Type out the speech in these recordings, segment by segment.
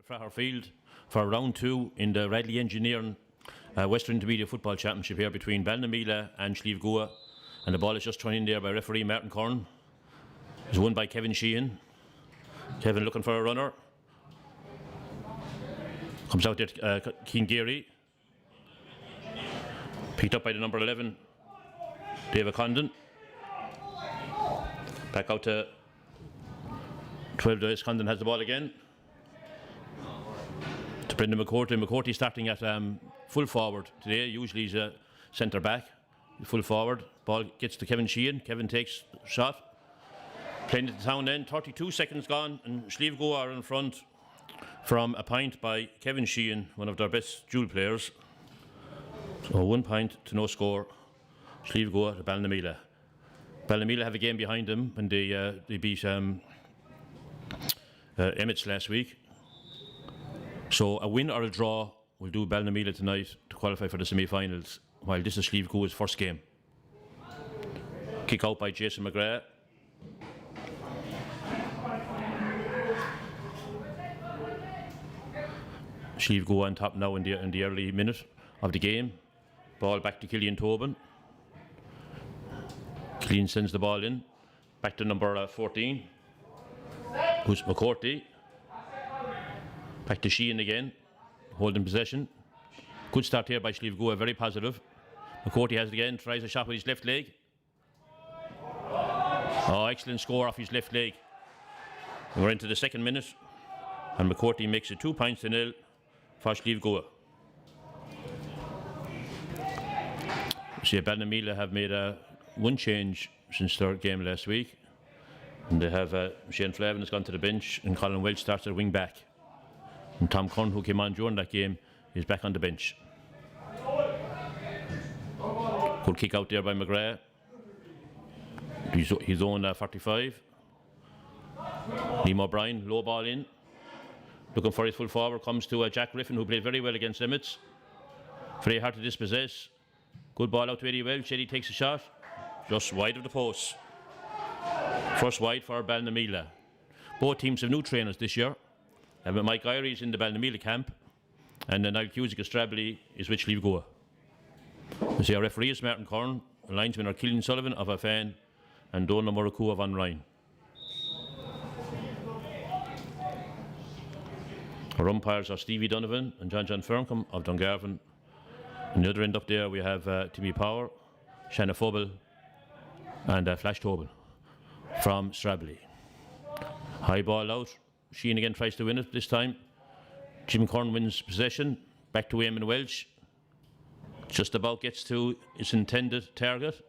Fraher Field for round 2 in the Radley Engineering Western Intermediate Football Championship here between Ballinmeela and Slieve Goa. And the ball is just thrown in there by referee Martin Corn. It's won by Kevin Sheehan. Kevin looking for a runner. Comes out there, Keane Geary. Picked up by the number 11, David Condon. Back out to 12 days. Condon has the ball again. To Brendan McCourty. McCourty starting at full forward today. Usually he's a centre back. Full forward. Ball gets to Kevin Sheehan. Kevin takes shot. Playing at the town end. 32 seconds gone, and Slieve Goa are in front from a point by Kevin Sheehan, one of their best dual players. So 1 point to no score. Slieve Goa to Ballinmeela. Ballinmeela have a game behind them when they beat Emmets last week. So a win or a draw will do Ballinmeela tonight to qualify for the semi-finals, while this is Slieve Goa's first game. Kick out by Jason McGrath. Slieve Goa on top now in the early minute of the game. Ball back to Killian Tobin. Killian sends the ball in. Back to number 14. Who's McCourty. Back to Sheehan again. Holding possession. Good start here by Slieve Goa, very positive. McCourty has it again, tries a shot with his left leg. Oh, excellent score off his left leg. We're into the second minute, and McCourty makes it 2 points to nil for Slieve Goa. See, Ballinmeela have made one change since their game last week, and they have Shane Flavin has gone to the bench, and Colin Welch starts at wing back, and Tom Curran, who came on during that game, is back on the bench. Good kick out there by McGrath. His own 45. Liam O'Brien, low ball in. Looking for his full forward, comes to Jack Griffin, who played very well against Emmets. Very hard to dispossess. Good ball out to Eddie Welch. Eddie takes a shot, just wide of the post. First wide for Ballinmeela. Both teams have new trainers this year. Mike Irie is in the Ballinmeela camp, and Niall Cusick of Strably is with Slieve Goa. We see our referee is Martin Corn, linesmen are Killian Sullivan of Afan and Donna Muraku of An Ryan. Our umpires are Stevie Donovan and John Ferncombe of Dungarvan. On the other end up there we have Timmy Power, Shanna Fobble and Flash Tobin from Strably. High ball out. Sheehan again tries to win it this time. Jim Corn wins possession. Back to Eamon Welch. Just about gets to its intended target.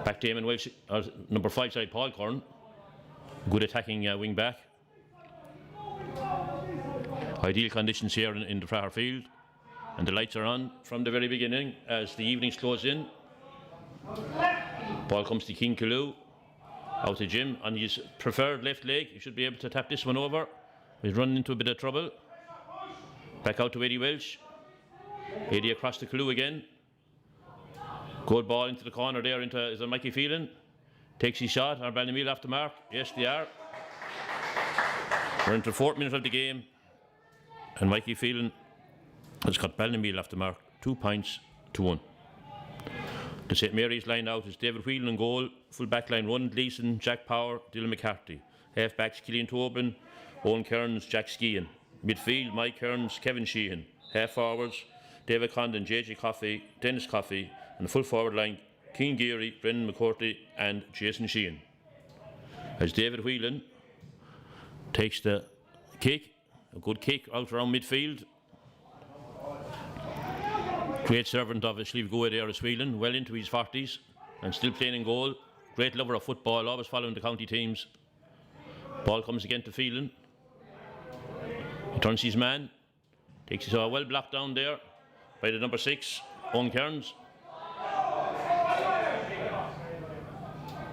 Back to Eamon Welch, number 5 side Paul Corn. Good attacking wing back. Ideal conditions here in the Fraher Field, and the lights are on from the very beginning as the evenings close in. Ball comes to King Kaloo, out to Jim on his preferred left leg. He should be able to tap this one over. He's running into a bit of trouble. Back out to Eddie Welch. Eddie across to Kaloo again. Good ball into the corner there is it Mikey Phelan? Takes his shot. Are Ballinmeela off the mark? Yes, they are. We're into the 4th minute of the game, and Mikey Phelan has got Ballinmeela off the mark. 2 points to 1. The St Mary's line out is David Whelan in goal. Full back line, Ron Gleeson, Jack Power, Dylan McCarthy. Half backs Killian Tobin, Owen Kearns, Jack Skean. Midfield, Mike Kearns, Kevin Sheehan. Half forwards, David Condon, JJ Coffey, Dennis Coffey, and the full forward line, Keane Geary, Brendan McCourty and Jason Sheehan. As David Whelan takes the kick, a good kick out around midfield. Great servant of Slieve Goa there is Whelan, well into his 40s and still playing in goal. Great lover of football, always following the county teams. Ball comes again to Phelan. He turns his man, takes his well blocked down there by the number 6, Owen Kearns.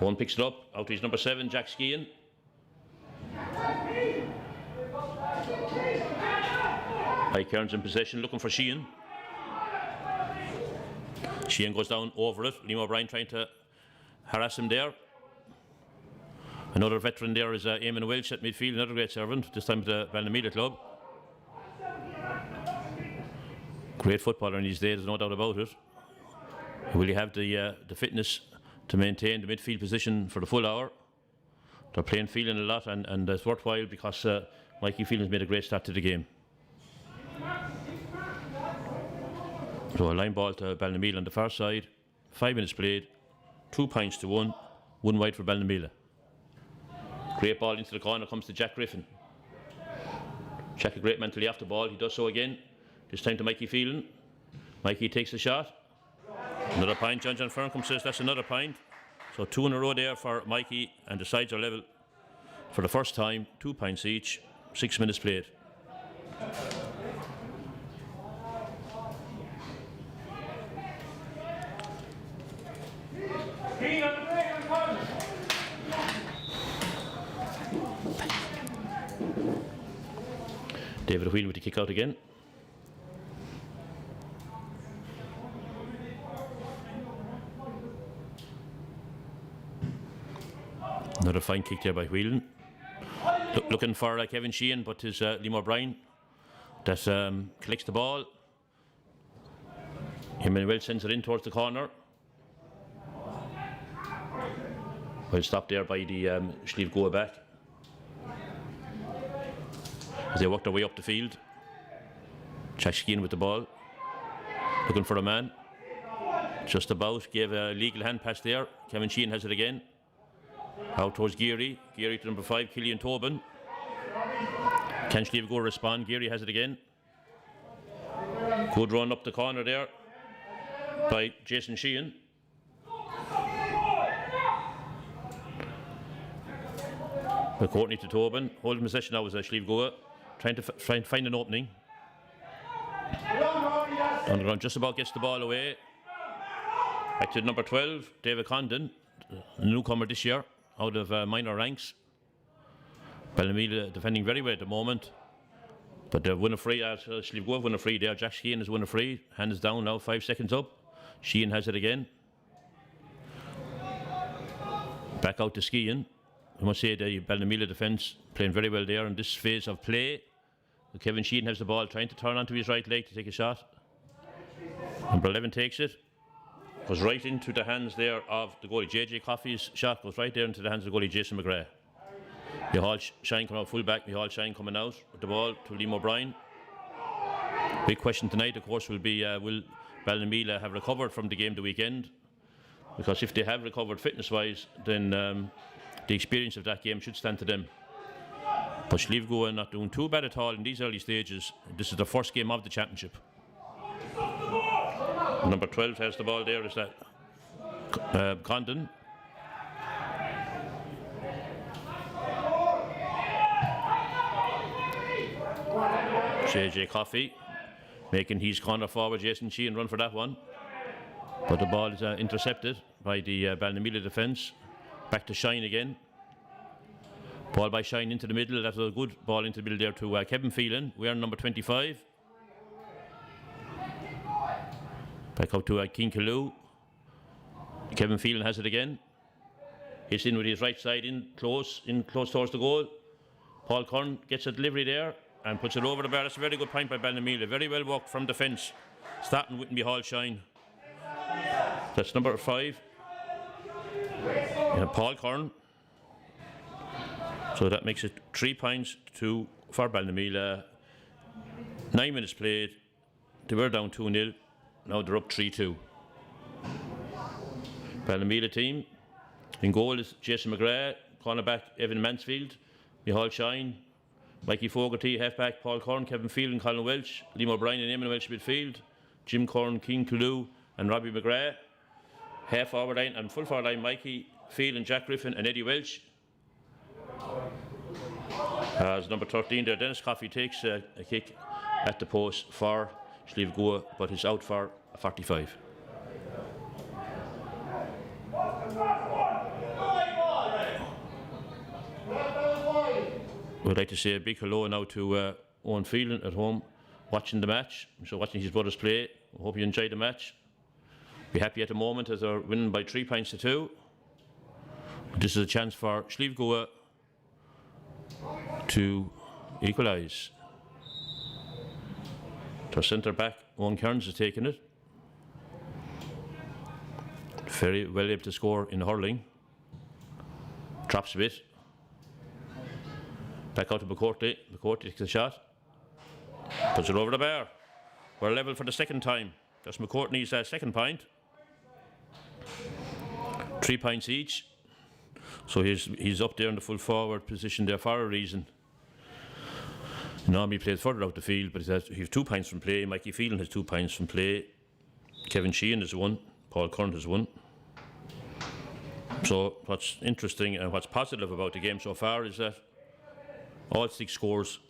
Owen picks it up, out to his number 7, Jack Skean. Mike Kearns in possession, looking for Sheehan. Sheehan goes down over it. Liam O'Brien trying to harass him there. Another veteran there is Eamon Welch at midfield, another great servant, this time at the Ballinmeela club. Great footballer in these days, no doubt about it. Will he have the fitness to maintain the midfield position for the full hour? They're playing Phelan a lot, and it's worthwhile because Mikey Phelan's made a great start to the game. So a line ball to Ballinmeela on the far side. 5 minutes played, 2 points to 1, 1 wide for Ballinmeela. Great ball into the corner, comes to Jack Griffin. Jack a great mentally off the ball, he does so again. This time to Mikey Phelan. Mikey takes the shot. Another point, John Ferncombe says that's another point. So 2 in a row there for Mikey, and the sides are level for the first time, 2 points each, 6 minutes played. David Whelan with the kick out again. Another fine kick there by Whelan. Looking for Kevin Sheehan, but it's Liam O'Brien that collects the ball. Emmanuel sends it in towards the corner. Well stopped there by the Slieve Goa back. As they work their way up the field. Jack Sheehan with the ball. Looking for a man. Just about. Gave a legal hand pass there. Kevin Sheehan has it again. Out towards Geary. Geary to number 5, Killian Tobin. Can Slieve Goa respond? Geary has it again. Good run up the corner there by Jason Sheehan. Courtney to Tobin. Holding possession now is Slieve Goa. Trying to find an opening. On the ground, just about gets the ball away. Back to number 12, David Condon, a newcomer this year, out of minor ranks. Ballinmeela defending very well at the moment. But they've won a free, Slieve Goa won a free there. Jack Sheehan has won a free. Hands down now, 5 seconds up. Sheehan has it again. Back out to Skean. I must say the Ballinmeela defence playing very well there in this phase of play. Kevin Sheehan has the ball, trying to turn onto his right leg to take a shot. Number 11 takes it. Goes right into the hands there of the goalie. JJ Coffey's shot goes right there into the hands of the goalie, Jason McGrath. Mihal Shine coming out full back. Mihal Shine coming out with the ball to Liam O'Brien. Big question tonight, of course, will be will Ballinmeela have recovered from the game the weekend? Because if they have recovered fitness-wise, then the experience of that game should stand to them. But Slieve Goa not doing too bad at all in these early stages. This is the first game of the championship. Number 12 has the ball there, is that Condon. JJ Coffey making his corner forward, Jason Sheehan run for that one. But the ball is intercepted by the Ballinmeela defence. Back to Shine again. Ball by Shine into the middle. That's a good ball into the middle there to Kevin Phelan. We are number 25. Back out to King Kaloo. Kevin Phelan has it again. He's in with his right side in close towards the goal. Paul Kern gets a delivery there and puts it over the bar. That's a very good point by Ballinmeela. Very well worked from defence. Starting with Mihal Shine. That's number 5. Paul Kern. So that makes it 3 points to for Ballinmeela. 9 minutes played. They were down 2-0. Now they're up 3-2. Ballinmeela team. In goal is Jason McGrath. Cornerback Evan Mansfield. Mihal Shine. Mikey Fogarty. Halfback Paul Kern. Kevin Phelan. Colin Welch. Liam O'Brien and Eamon Welch midfield. Jim Kern, King Kaloo and Robbie McGrath. Half forward line and full forward line Mikey Phelan, Jack Griffin and Eddie Welch. As number 13 there, Dennis Coffey takes a kick at the post for Slieve Goa, but is out for a 45. We'd like to say a big hello now to Owen Phelan at home watching the match, so watching his brothers play. I hope you enjoyed the match. Be happy at the moment as they're winning by 3 points to 2. This is a chance for Slieve to equalise. Their centre back, Owen Kearns, is taking it. Very well able to score in hurling. Drops a bit. Back out to McCourty. McCourty takes a shot. Puts it over the bar. We're level for the second time. That's McCourtney's second point. 3 points each. So he's up there in the full forward position there for a reason. Normally he plays further out the field, but he has 2 points from play. Mikey Phelan has 2 points from play. Kevin Sheehan has 1. Paul Curran has 1. So what's interesting and what's positive about the game so far is that all 6 scores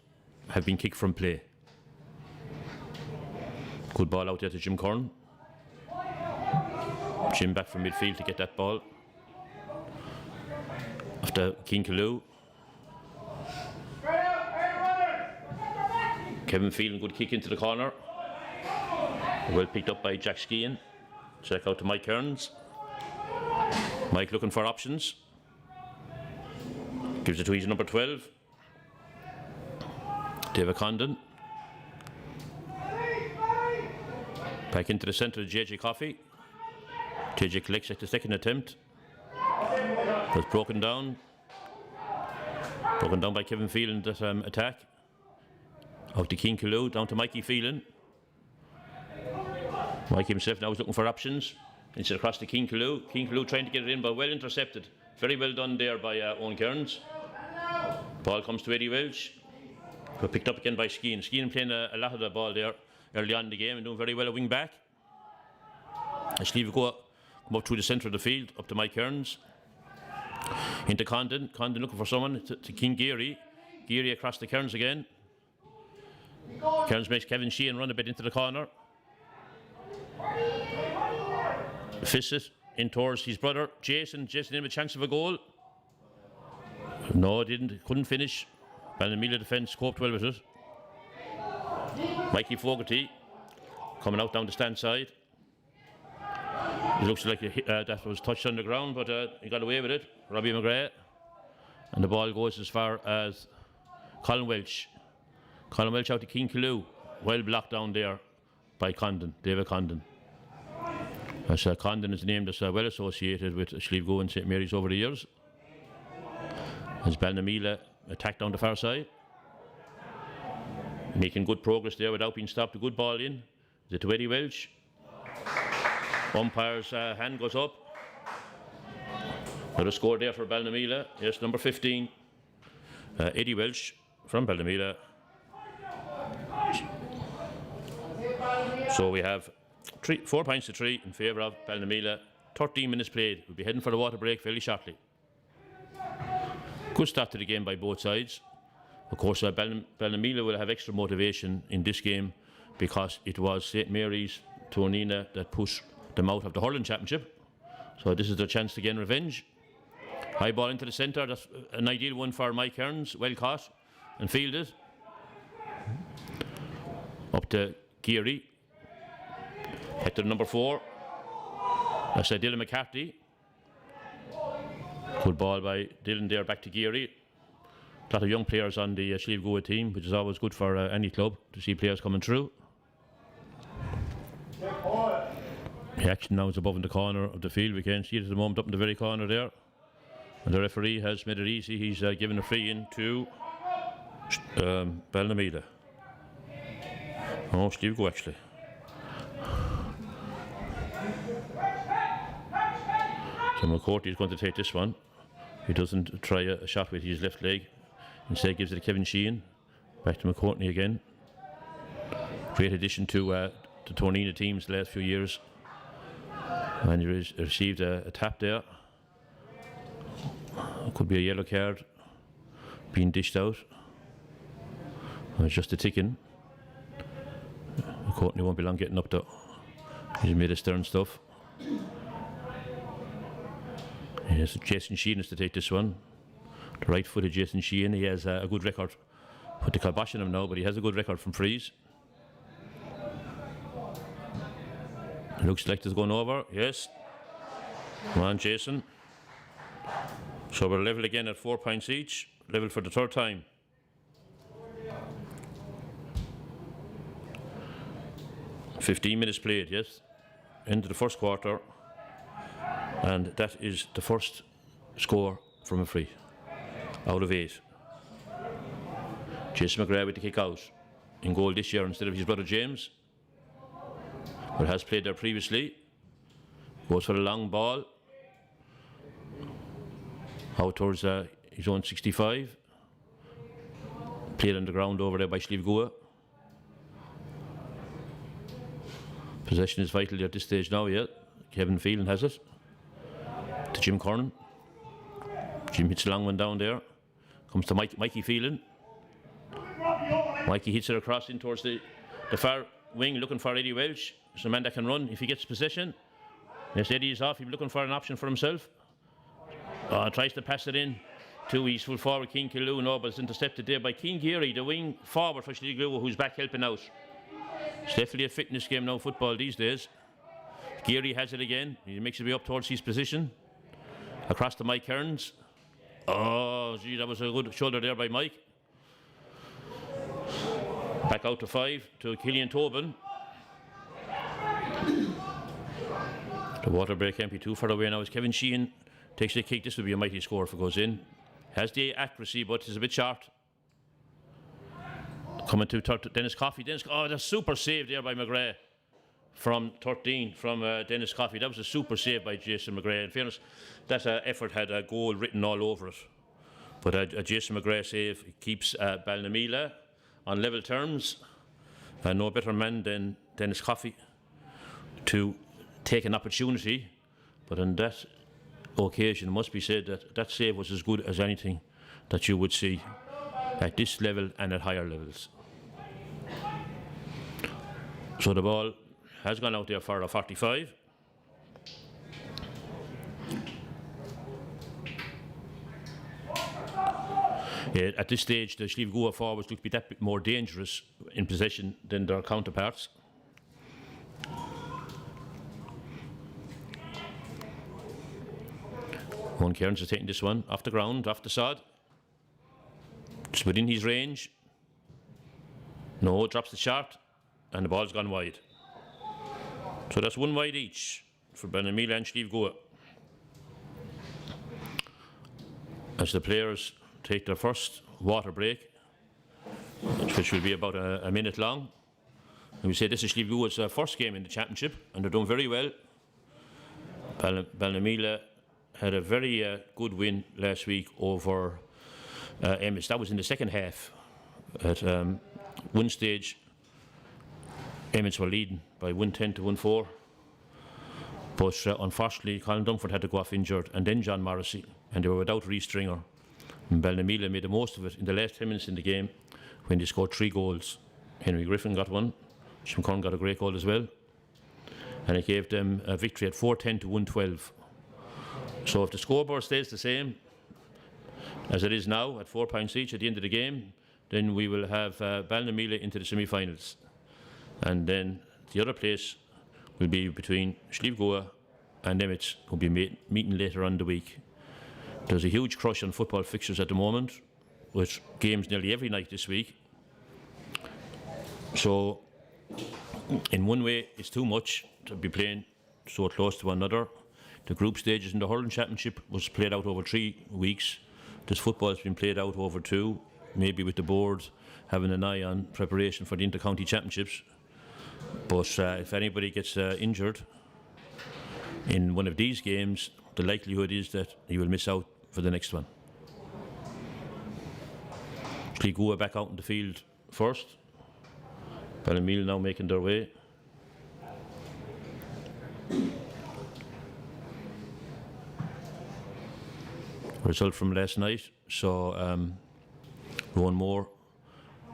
have been kicked from play. Good ball out there to Jim Curran. Jim back from midfield to get that ball. After Kinkaloo. Kevin Phelan, good kick into the corner. Well picked up by Jack Skean. Check out to Mike Kearns. Mike looking for options. Gives it to his number 12. David Condon. Back into the centre of JJ Coffey. JJ collects at the second attempt. Was broken down. Broken down by Kevin Phelan, that attack. Out to Kinkaloo, down to Mikey Phelan. Mikey himself now is looking for options. It's across to Kinkaloo. Kinkaloo trying to get it in, but well intercepted. Very well done there by Owen Kearns. Ball comes to Eddie Welch. But picked up again by Skeen. Skeen playing a lot of the ball there early on in the game and doing very well at wing back. Slieve come up through the centre of the field, up to Mike Kearns. Into Condon. Condon looking for someone to King Geary. Geary across to Kearns again. Kearns makes Kevin Sheehan run a bit into the corner. Fists it in towards his brother Jason. Jason didn't have a chance of a goal. No, didn't. Couldn't finish. Ballinmeela defence coped well with it. Mikey Fogarty coming out down the stand side. It looks like that was touched on the ground, but he got away with it. Robbie McGrath. And the ball goes as far as Colin Welch. Colin Welch out to Kinkaloo. Well blocked down there by Condon, David Condon. As Condon is a name that's well associated with Slieve and St Mary's over the years. As Ballinmeela attacked down the far side. Making good progress there without being stopped. A good ball in. Is it to Eddie Welch? Umpire's hand goes up. Another score there for Ballinmeela. Yes, number 15. Eddie Welch from Ballinmeela. So we have 4 points to 3 in favour of Ballinmeela. 13 minutes played. We'll be heading for the water break fairly shortly. Good start to the game by both sides. Of course, Ballinmeela will have extra motivation in this game because it was St Mary's Tonina that pushed them out of the hurling championship. So this is their chance to gain revenge. High ball into the centre. That's an ideal one for Mike Kearns. Well caught and fielded. Up to Geary. Back to number 4. That's Dylan McCarthy. Good ball by Dylan there, back to Geary. A lot of young players on the Slieve Goa team, which is always good for any club to see players coming through. The action now is above in the corner of the field. We can see it at the moment up in the very corner there. And the referee has made it easy. He's given a free in to Ballinmeela. Oh, Slieve Goa actually. So McCourty is going to take this one. He doesn't try a shot with his left leg. Instead gives it to Kevin Sheehan. Back to McCourtney again. Great addition to the Tonina teams the last few years. And he received a tap there. Could be a yellow card being dished out. It's just a ticking. McCourtney won't be long getting up though. He's made of stern stuff. Yes, Jason Sheehan is to take this one. The right-footed Jason Sheehan. He has a good record. Put the kibosh on him now, but he has a good record from frees. It looks like it's going over. Yes. Come on, Jason. So we're level again at 4 points each, level for the third time. "15 minutes played, yes. End of the first quarter. And that is the first score from a free out of 8. Jason McGrath with the kick out. In goal this year instead of his brother James, but has played there previously. Goes for a long ball out towards his own 65. Played on the ground over there by Slieve Gua. Possession is vital at this stage now, yeah. Kevin Phelan has it to Jim Curran. Jim hits a long one down there. Comes to Mikey Phelan. Mikey hits it across in towards the far wing, looking for Eddie Welch. It's a man that can run if he gets possession. Yes, Eddie is off. He's looking for an option for himself. Tries to pass it in to his full forward, King Killu. No, but it's intercepted there by King Geary, the wing forward for Sligo, who's back helping out. It's definitely a fitness game now, football these days. Geary has it again. He makes his way up towards his position. Across to Mike Kearns. Oh, gee, that was a good shoulder there by Mike. Back out to 5 to Killian Tobin. The water break can't be too far away now as Kevin Sheehan takes the kick. This would be a mighty score if it goes in. Has the accuracy, but is a bit short. Coming to Dennis Coffey. Oh, that's super save there by McGrath from 13 from Dennis Coffey. That was a super save by Jason McGrath. In fairness, that effort had a goal written all over it. But a Jason McGrath save keeps Ballinmeela on level terms. No better man than Dennis Coffey to take an opportunity. But on that occasion, it must be said that that save was as good as anything that you would see at this level and at higher levels. So the ball has gone out there for a 45. At this stage, the Slieve Gua forwards look to be that bit more dangerous in possession than their counterparts. One Cairns is taking this one off the ground, off the sod. It's within his range. No, drops the shot, and the ball's gone wide. So that's one wide each for Ballinmeela and Slieve Gua. As the players take their first water break, which will be about a minute long. And we say this is Slieve Gua's first game in the championship, and they're doing very well. Ballinmeela had a very good win last week over Emmets. That was in the second half. At one stage, Emmets were leading by 110 to 1-4. But unfortunately, Colin Dunford had to go off injured, and then John Morrissey, and they were without Rhys Stringer. And Ballinmeela made the most of it in the last 10 minutes in the game when they scored 3 goals. Henry Griffin got one. Jim Curran got a great goal as well. And it gave them a victory at 410 to 112. So if the scoreboard stays the same as it is now at 4 points each at the end of the game, then we will have Ballinmeela into the semi-finals. And then the other place will be between Slieve Gua and Emmets, who will be meeting later on in the week. There's a huge crush on football fixtures at the moment, with games nearly every night this week. So, in one way, it's too much to be playing so close to one another. The group stages in the hurling championship was played out over 3 weeks. This football has been played out over 2, maybe with the board having an eye on preparation for the inter-county championships. But if anybody gets injured in one of these games, the likelihood is that you will miss out for the next one. Slieve Gua back out in the field first. Ballinmeela now making their way. Result from last night saw Rowan Moore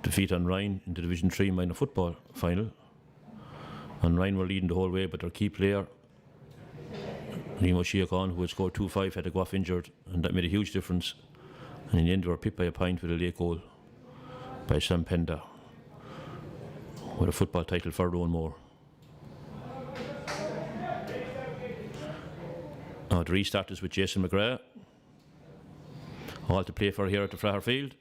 defeat on Ryan in the Division 3 minor football final. And Ryan were leading the whole way, but their key player, Nemo Shiakon, who had scored 2-5, had to go off injured, and that made a huge difference. And in the end, they were pipped by a point with a late goal by Sam Penda, with a football title for Rowan Moore. Now, the restart is with Jason McGrath. Ball to play for here at the Fraher Field.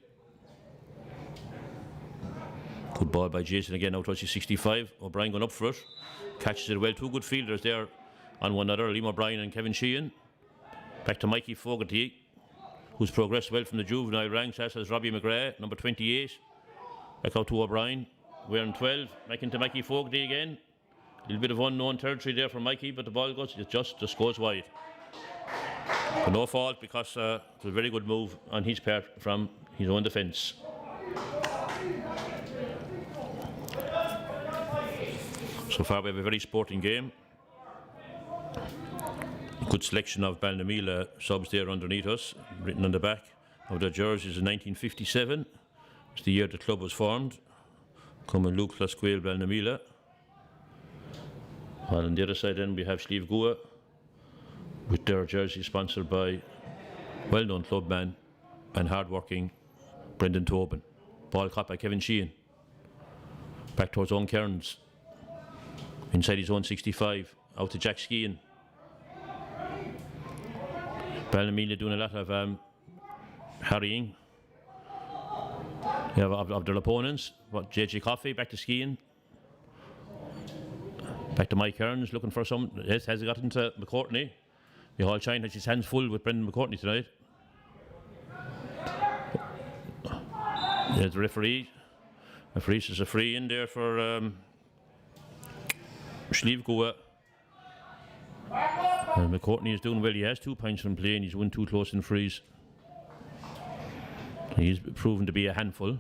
Good ball by Jason again, out towards his 65. O'Brien going up for it. Catches it well. Two good fielders there on one another, Liam O'Brien and Kevin Sheehan. Back to Mikey Fogarty, who's progressed well from the juvenile ranks, as has Robbie McGrath, number 28. Back out to O'Brien, wearing 12. Back into Mikey Fogarty again. A little bit of unknown territory there for Mikey, but the ball goes, it just goes wide. But no fault, because it's a very good move on his part from his own defence. So far we have a very sporting game. Good selection of Ballinmeela subs there underneath us, written on the back of their jerseys in 1957. It's the year the club was formed. Coming Luke Lasquale Ballinmeela. While on the other side then we have Slieve Gua, with their jersey sponsored by well-known clubman and hard-working Brendan Tobin. Ball caught by Kevin Sheehan. Back towards own Cairns. Inside his own 65, out to Jack Skean. Ballinmeela doing a lot of harrying of their opponents. JJ Coffey back to Skean. Back to Mike Kearns, looking for some. Yes, has he got into McCourtney? The Hall Shine has his hands full with Brendan McCourtney tonight. There's the referee. Referee says a free in there for Slieve Gua. McCourtney is doing well. He has 2 points from play and he's won 2 close in frees. He's proven to be a handful.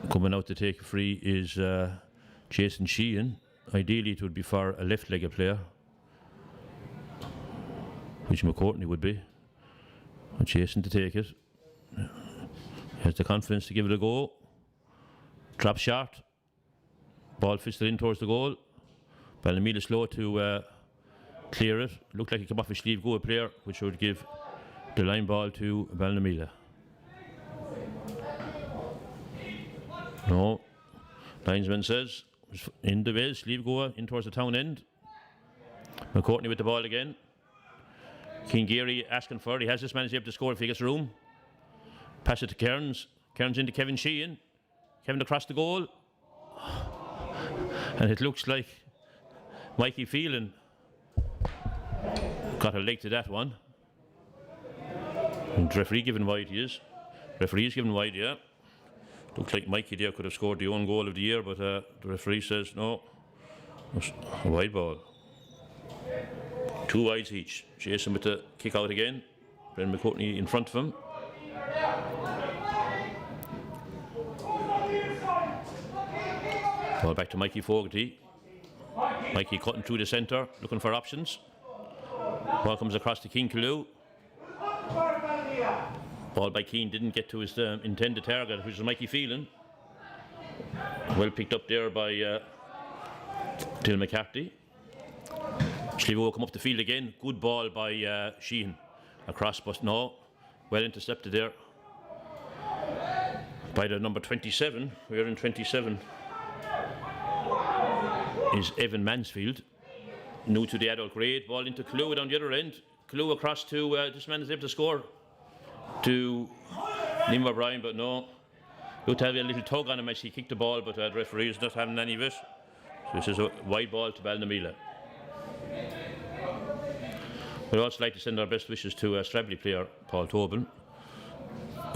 Coming out to take a free is Jason Sheehan. Ideally it would be for a left-legged player, which McCourtney would be. But Jason to take it. He has the confidence to give it a go. Drop shot. Ball fisted in towards the goal. Ballinmeela slow to clear it. Looked like he came off a Slieve Gua player, which would give the line ball to Ballinmeela. No. Linesman says in the way, Slieve Gua in towards the town end. McCourtney with the ball again. King Geary asking for it. He has this man, he's able to score if he gets room. Pass it to Kearns. Kearns into Kevin Sheehan. Kevin across the goal. And it looks like Mikey Phelan got a leg to that one. And referee giving wide he is. Referee is giving wide, yeah. Looks like Mikey there could have scored the own goal of the year, but the referee says no. A wide ball. 2 wides each. Jason with the kick out again. Brendan McCourtney in front of him. Ball back to Mikey Fogarty. Mikey cutting through the centre, looking for options. Ball comes across to Keane Calloo. Ball by Keane didn't get to his intended target, which was Mikey Phelan. Well picked up there by Till McCarthy. Slieve come up the field again. Good ball by Sheehan. Across, but no. Well intercepted there by the number 27. We're in 27. Is Evan Mansfield. New to the adult grade. Ball into Calloo down the other end. Calloo across to this man is able to score. To Liam O'Brien, but no. Looked to have a little tug on him as he kicked the ball, but the referee is not having any of it. So this is a wide ball to Ballinmeela. We'd also like to send our best wishes to Stradbally player Paul Tobin,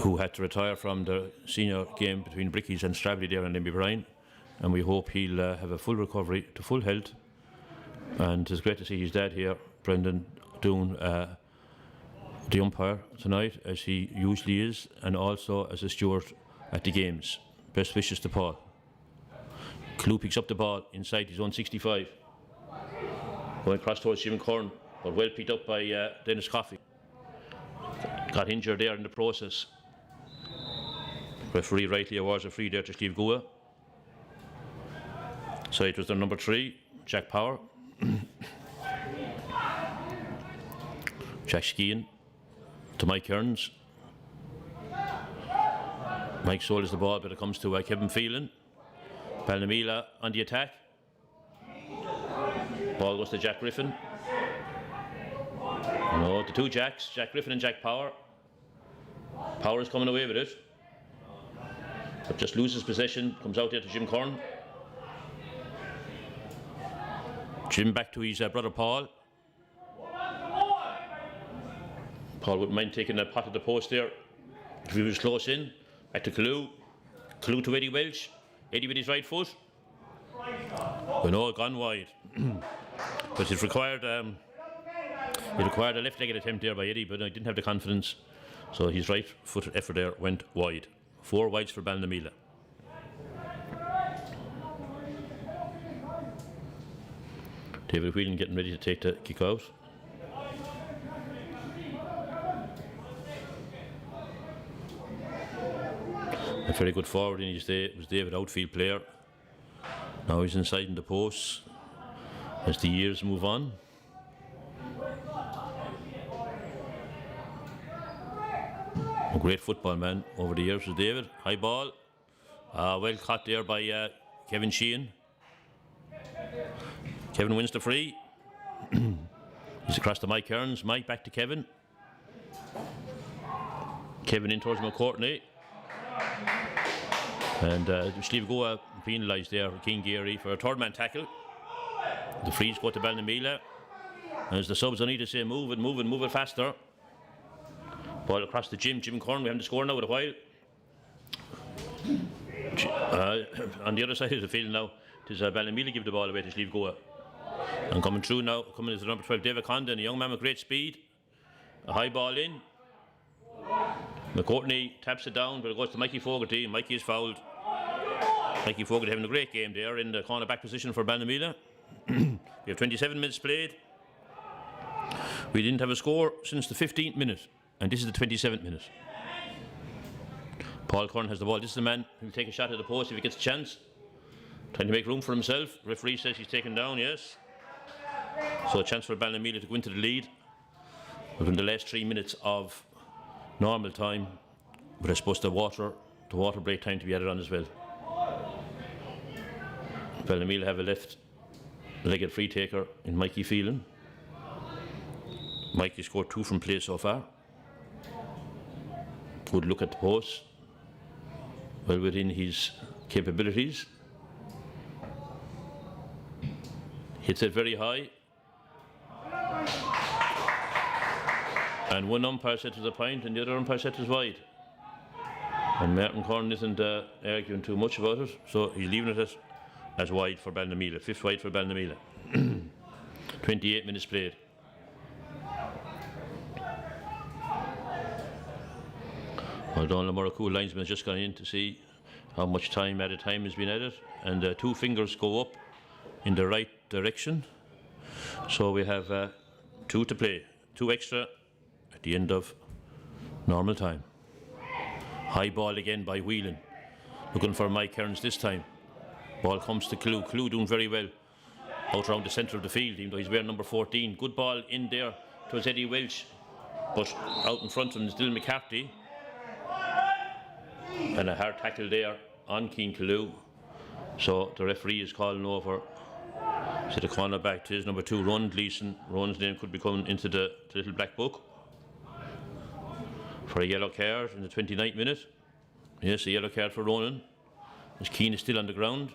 who had to retire from the senior game between Brickies and Stradbally there in Limby Bryan. And we hope he'll have a full recovery to full health. And it's great to see his dad here, Brendan, doing the umpire tonight, as he usually is, and also as a steward at the games. Best wishes to Paul. Calloo picks up the ball inside his own 65. Going across towards Jim Corn, but well picked up by Dennis Coffey. Got injured there in the process. Referee rightly awards a free there to Slieve Gua. So it was their number 3, Jack Power. Jack Skean to Mike Kearns. Mike sold the ball, but it comes to Kevin Phelan. Ballinmeela on the attack. Ball goes to Jack Griffin. No, the two Jacks, Jack Griffin and Jack Power. Power is coming away with it. But just loses possession, comes out there to Jim Curran. Jim back to his brother Paul. Paul wouldn't mind taking a pot at the post there if he was close in. Back to Carew. Carew to Eddie Welch. Eddie with his right foot. Oh no, gone wide. But it required a left-legged attempt there by Eddie, but I didn't have the confidence. So his right foot effort there went wide. 4 wides for Ballinmeela. David Whelan getting ready to take the kick out. A very good forward in his day was David, outfield player. Now he's inside in the posts as the years move on. A great football man over the years was David. High ball. Well caught there by Kevin Sheehan. Kevin wins the free. He's across to Mike Kearns. Mike back to Kevin. Kevin in towards McCourtney. And Slieve penalised there for King Geary for a third man tackle. The frees go to Ballinmeela. As the subs on either say move it faster. Ball across to Jim Curran. We haven't scored now in a while. On the other side of the field now, it is Ballinmeela give the ball away to Slieve Goa. And coming through now, coming is the number 12, David Condon, a young man with great speed. A high ball in. McCourtney taps it down, but it goes to Mikey Fogarty. Mikey is fouled. Mikey Fogarty having a great game there in the corner back position for Ballinmeela. We have 27 minutes played. We didn't have a score since the 15th minute, and this is the 27th minute. Paul Curran has the ball. This is the man who'll take a shot at the post if he gets a chance. Trying to make room for himself. Referee says he's taken down, yes. So a chance for Ballinmeela to go into the lead within the last 3 minutes of normal time, but I suppose the water break time to be added on as well. Ballinmeela have a left-legged free taker in Mikey Phelan. Mikey scored 2 from play so far. Good look at the post. Well within his capabilities. Hits it very high. And one umpire said it was a point and the other umpire said it was wide. And Martin Curran isn't arguing too much about it, so he's leaving it as wide for Ballinmeela. 5th wide for Ballinmeela. 28 minutes played. Well, Donald Murracool linesman has just gone in to see how much time added time has been added, and 2 fingers go up in the right direction. So we have 2 to play, 2 extra at the end of normal time. High ball again by Whelan. Looking for Mike Kearns this time. Ball comes to Carew. Carew doing very well out around the centre of the field, even though he's wearing number 14. Good ball in there towards Eddie Welch, but out in front of him is Dylan McCarthy. And a hard tackle there on Keane Carew. So the referee is calling over to the corner back to his number 2, Ronan Gleeson. Ronan's name could be coming into the little black book for a yellow card in the 29th minute. Yes, a yellow card for Ronan, as Keane is still on the ground.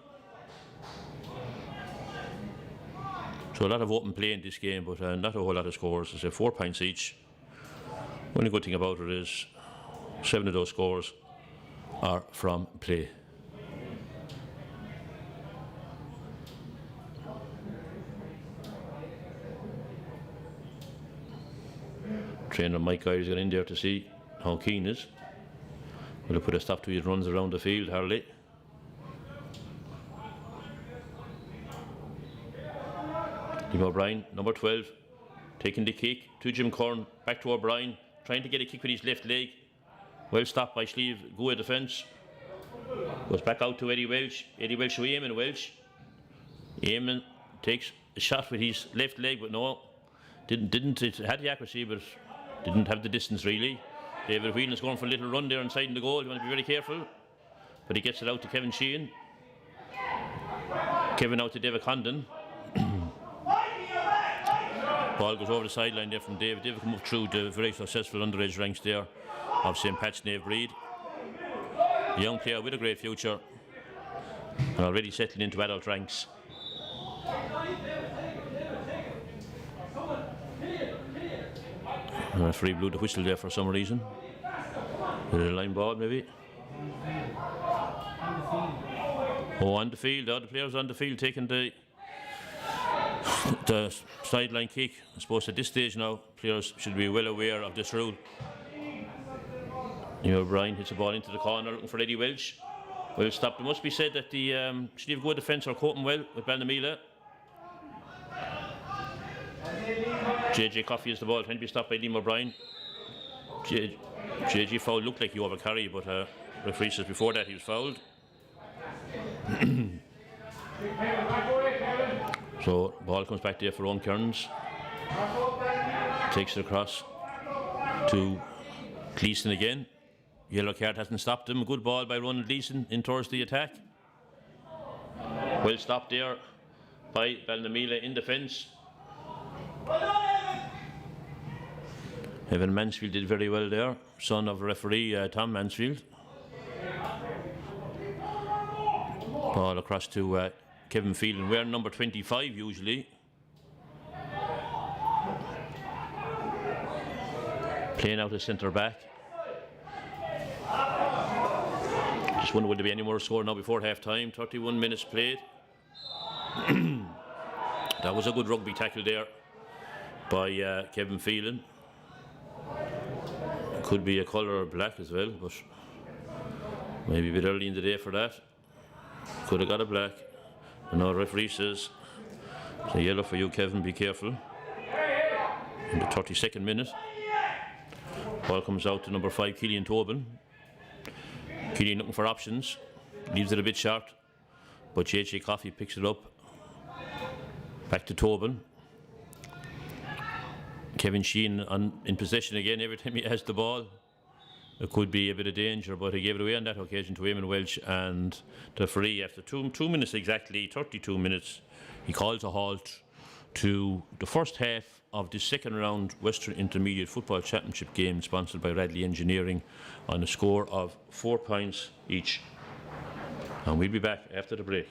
So a lot of open play in this game, but not a whole lot of scores. I say 4 points each. Only good thing about it is 7 of those scores are from play. Trainer Mike Guy's got in there to see how Keane is. Will put a stop to his runs around the field, Harley. Liam O'Brien, number 12, taking the kick to Jim Curran, back to O'Brien, trying to get a kick with his left leg. Well stopped by Slieve, go at defence. Goes back out to Eddie Welch. Eddie Welch to Eamon Welch. Eamon takes a shot with his left leg, but no, it had the accuracy, but didn't have the distance really. David Whelan is going for a little run there inside in the goal. You want to be very careful. But he gets it out to Kevin Sheehan. Kevin out to David Condon. Ball goes over the sideline there from David. David come up through the very successful underage ranks there of St. Pat's Nave Breed. A young player with a great future and already settling into adult ranks. The referee blew the whistle there for some reason. A line ball maybe. Oh, on the field. The players on the field taking the sideline kick. I suppose at this stage now, players should be well aware of this rule. Brian hits the ball into the corner looking for Eddie Welch. Well stopped. It must be said that the Slieve Good defence are coping well with Ballinmeela. JJ Coffey is the ball, trying to be stopped by Liam O'Brien. JJ foul looked like he overcarried, but referee says before that he was fouled. So ball comes back there for Owen Kearns. Takes it across to Gleeson again. Yellow card hasn't stopped him. A good ball by Ronald Gleeson in towards the attack. Well stopped there by Ballinmeela in defence. Evan Mansfield did very well there, son of referee Tom Mansfield. Ball across to Kevin Phelan, wearing number 25 usually. Playing out as centre back. Just wonder will there be any more score now before half time. 31 minutes played. That was a good rugby tackle there by Kevin Phelan. Could be a colour black as well, but maybe a bit early in the day for that. Could have got a black. And now the referee says it's a yellow for you, Kevin, be careful. In the 32nd minute, ball comes out to number 5, Killian Tobin. Killian looking for options, leaves it a bit short, but JJ Coffey picks it up. Back to Tobin. Kevin Sheehan in possession again every time he has the ball. It could be a bit of danger, but he gave it away on that occasion to Eamon Welch, and the referee, after 2 minutes exactly, 32 minutes, he calls a halt to the first half of the second round Western Intermediate Football Championship game sponsored by Radley Engineering on a score of 4 points each. And we'll be back after the break.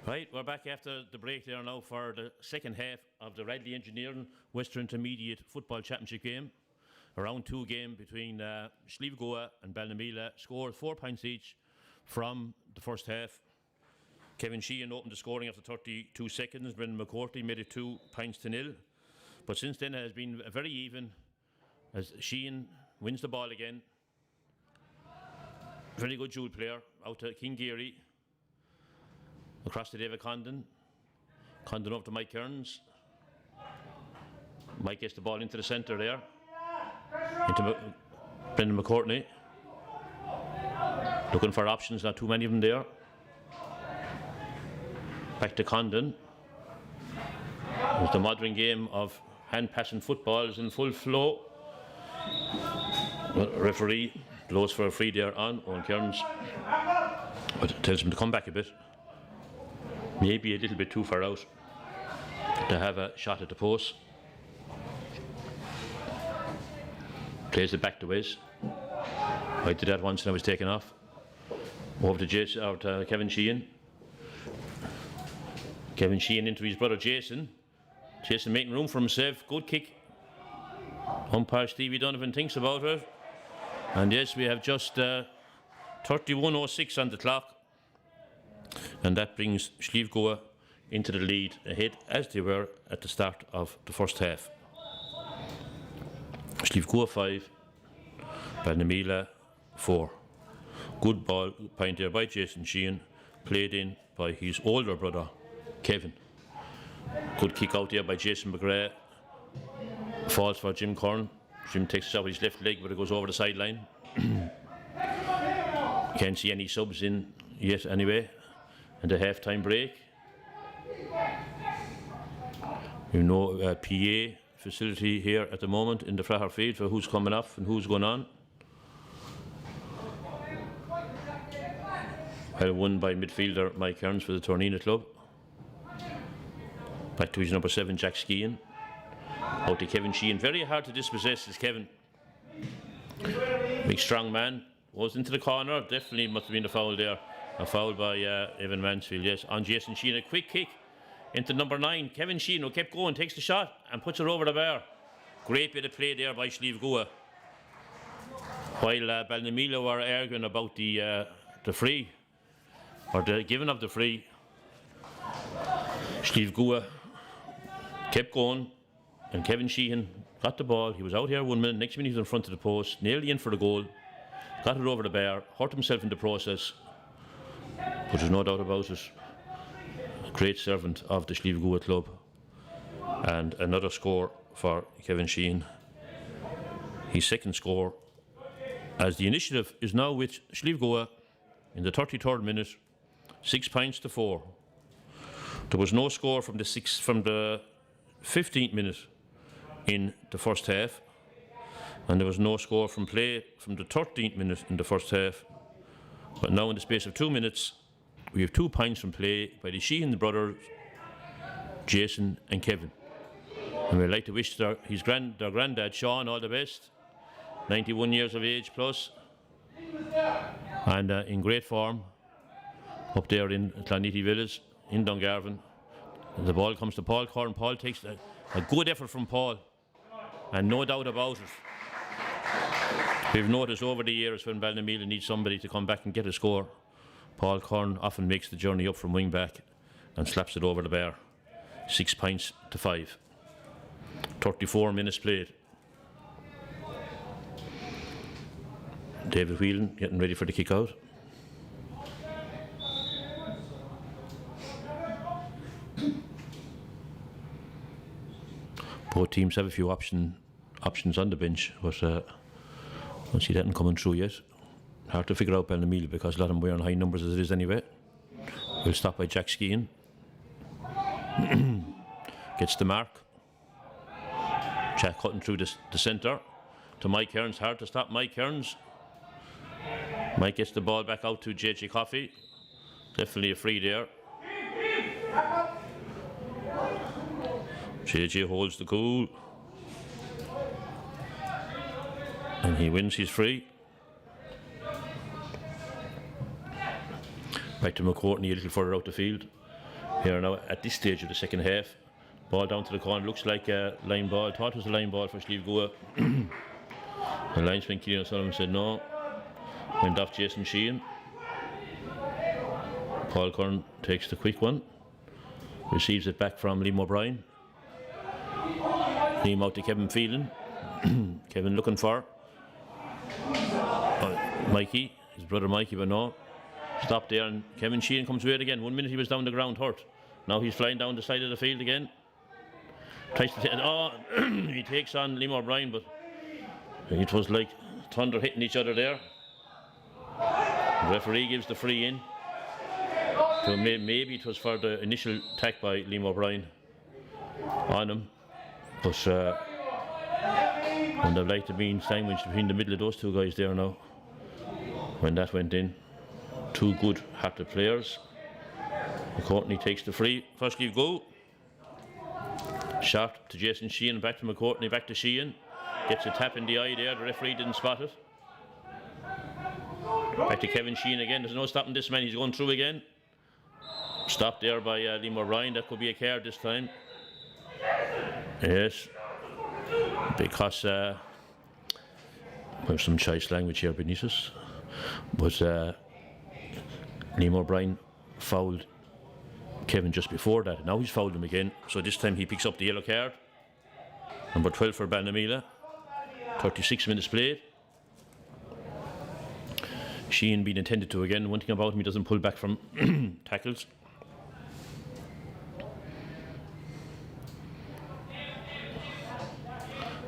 Right, we're back after the break there now for the second half of the Radley Engineering Western Intermediate Football Championship game. A round 2 game between Slieve and Ballinmeela. Scored 4 points each from the first half. Kevin Sheehan opened the scoring after 32 seconds. Brendan McCourtney made it 2 points to 0. But since then it has been very even as Sheehan wins the ball again. Very good dual player out to King Geary. Across to David Condon. Condon up to Mike Kearns. Mike gets the ball into the centre there. Into Brendan McCourtney. Looking for options, not too many of them there. Back to Condon. As the modern game of hand passing football is in full flow. Well, referee blows for a free there on Owen Kearns. But tells him to come back a bit. Maybe a little bit too far out to have a shot at the post. Plays it back to Wes. I did that once and I was taken off. Over to Kevin Sheehan. Kevin Sheehan into his brother Jason. Jason making room for himself. Good kick. Umpire Stevie Donovan thinks about it. And yes, we have just 31:06 on the clock. And that brings Slieve into the lead ahead as they were at the start of the first half. Slieve 5, Ballinmeela 4. Good ball point there by Jason Sheehan, played in by his older brother Kevin. Good kick out there by Jason McGrath. Falls for Jim Curran. Jim takes it out with his left leg, but it goes over the sideline. Can't see any subs in yet anyway. And the half-time break. You know, PA facility here at the moment in the Fraher field for who's coming off and who's going on. Well won by midfielder Mike Kearns for the Tornina club. Back to his number 7, Jack Skean. Out to Kevin Sheehan. Very hard to dispossess is Kevin. Big strong man. Was into the corner. Definitely must have been a foul there. A foul by Evan Mansfield, yes, on Jason Sheehan. A quick kick into number 9. Kevin Sheehan, who kept going, takes the shot and puts it over the bar. Great bit of play there by Slieve While Ballinmeela were arguing about the free, or the giving of the free, Slieve kept going, and Kevin Sheehan got the ball. He was out here 1 minute, next minute he was in front of the post, nearly in for the goal, got it over the bar, hurt himself in the process. But there's no doubt about it. A great servant of the Slieve club. And another score for Kevin Sheehan. His second score. As the initiative is now with Slieve in the 33rd minute, 6 points to 4. There was no score from the 15th minute in the first half. And there was no score from play from the 13th minute in the first half. But now in the space of 2 minutes, we have 2 points from play by the Sheehan brothers, Jason and Kevin. And we'd like to wish their granddad, Sean, all the best. 91 years of age plus. And in great form up there in Clonetty Village in Dungarvan. And the ball comes to Paul Curran. Paul takes a good effort from Paul. And no doubt about it. We've noticed over the years when Ballinmeela needs somebody to come back and get a score, Paul Curran often makes the journey up from wing back and slaps it over the bar. 6 points to 5. 34 minutes played. David Whelan getting ready for the kick out. Both teams have a few options on the bench, but I don't see that coming through yet. Hard to figure out Ballinmeela because a lot of them wearing high numbers as it is anyway. We'll stop by Jack Skean. Gets the mark. Jack cutting through the centre to Mike Kearns. Hard to stop Mike Kearns. Mike gets the ball back out to JJ Coffey. Definitely a free there. JJ holds the goal. And he wins his free. Back to McCourtney a little further out the field. here now at this stage of the second half. Ball down to the corner, looks like a line ball. Thought it was a line ball for Slieve Goa. The linesman Killian O'Sullivan said no. Went off Jason Sheehan. Paul Curran takes the quick one. Receives it back from Liam O'Brien. Liam out to Kevin Phelan. Kevin looking for Mikey, his brother Mikey, but no. Stopped there, and Kevin Sheehan comes with it again. 1 minute he was down the ground hurt. Now he's flying down the side of the field again. Tries to he takes on Liam O'Brien, but it was like thunder hitting each other there. The referee gives the free in. So maybe it was for the initial attack by Liam O'Brien on him. But and I'd like to be sandwiched between the middle of those two guys there now. When that went in, two good-hearted players. McCourtney takes the free. First leave go. Shot to Jason Sheehan, back to McCourtney, back to Sheehan. Gets a tap in the eye there. The referee didn't spot it. Back to Kevin Sheehan again. There's no stopping this man. He's going through again. Stopped there by Liam O'Brien. That could be a card this time. Yes. Because we have some choice language here beneath us. But Liam O'Brien fouled Kevin just before that. Now he's fouled him again. So this time he picks up the yellow card. Number 12 for Ballinmeela. 36 minutes played. Sheehan being attended to again. One thing about him, he doesn't pull back from tackles.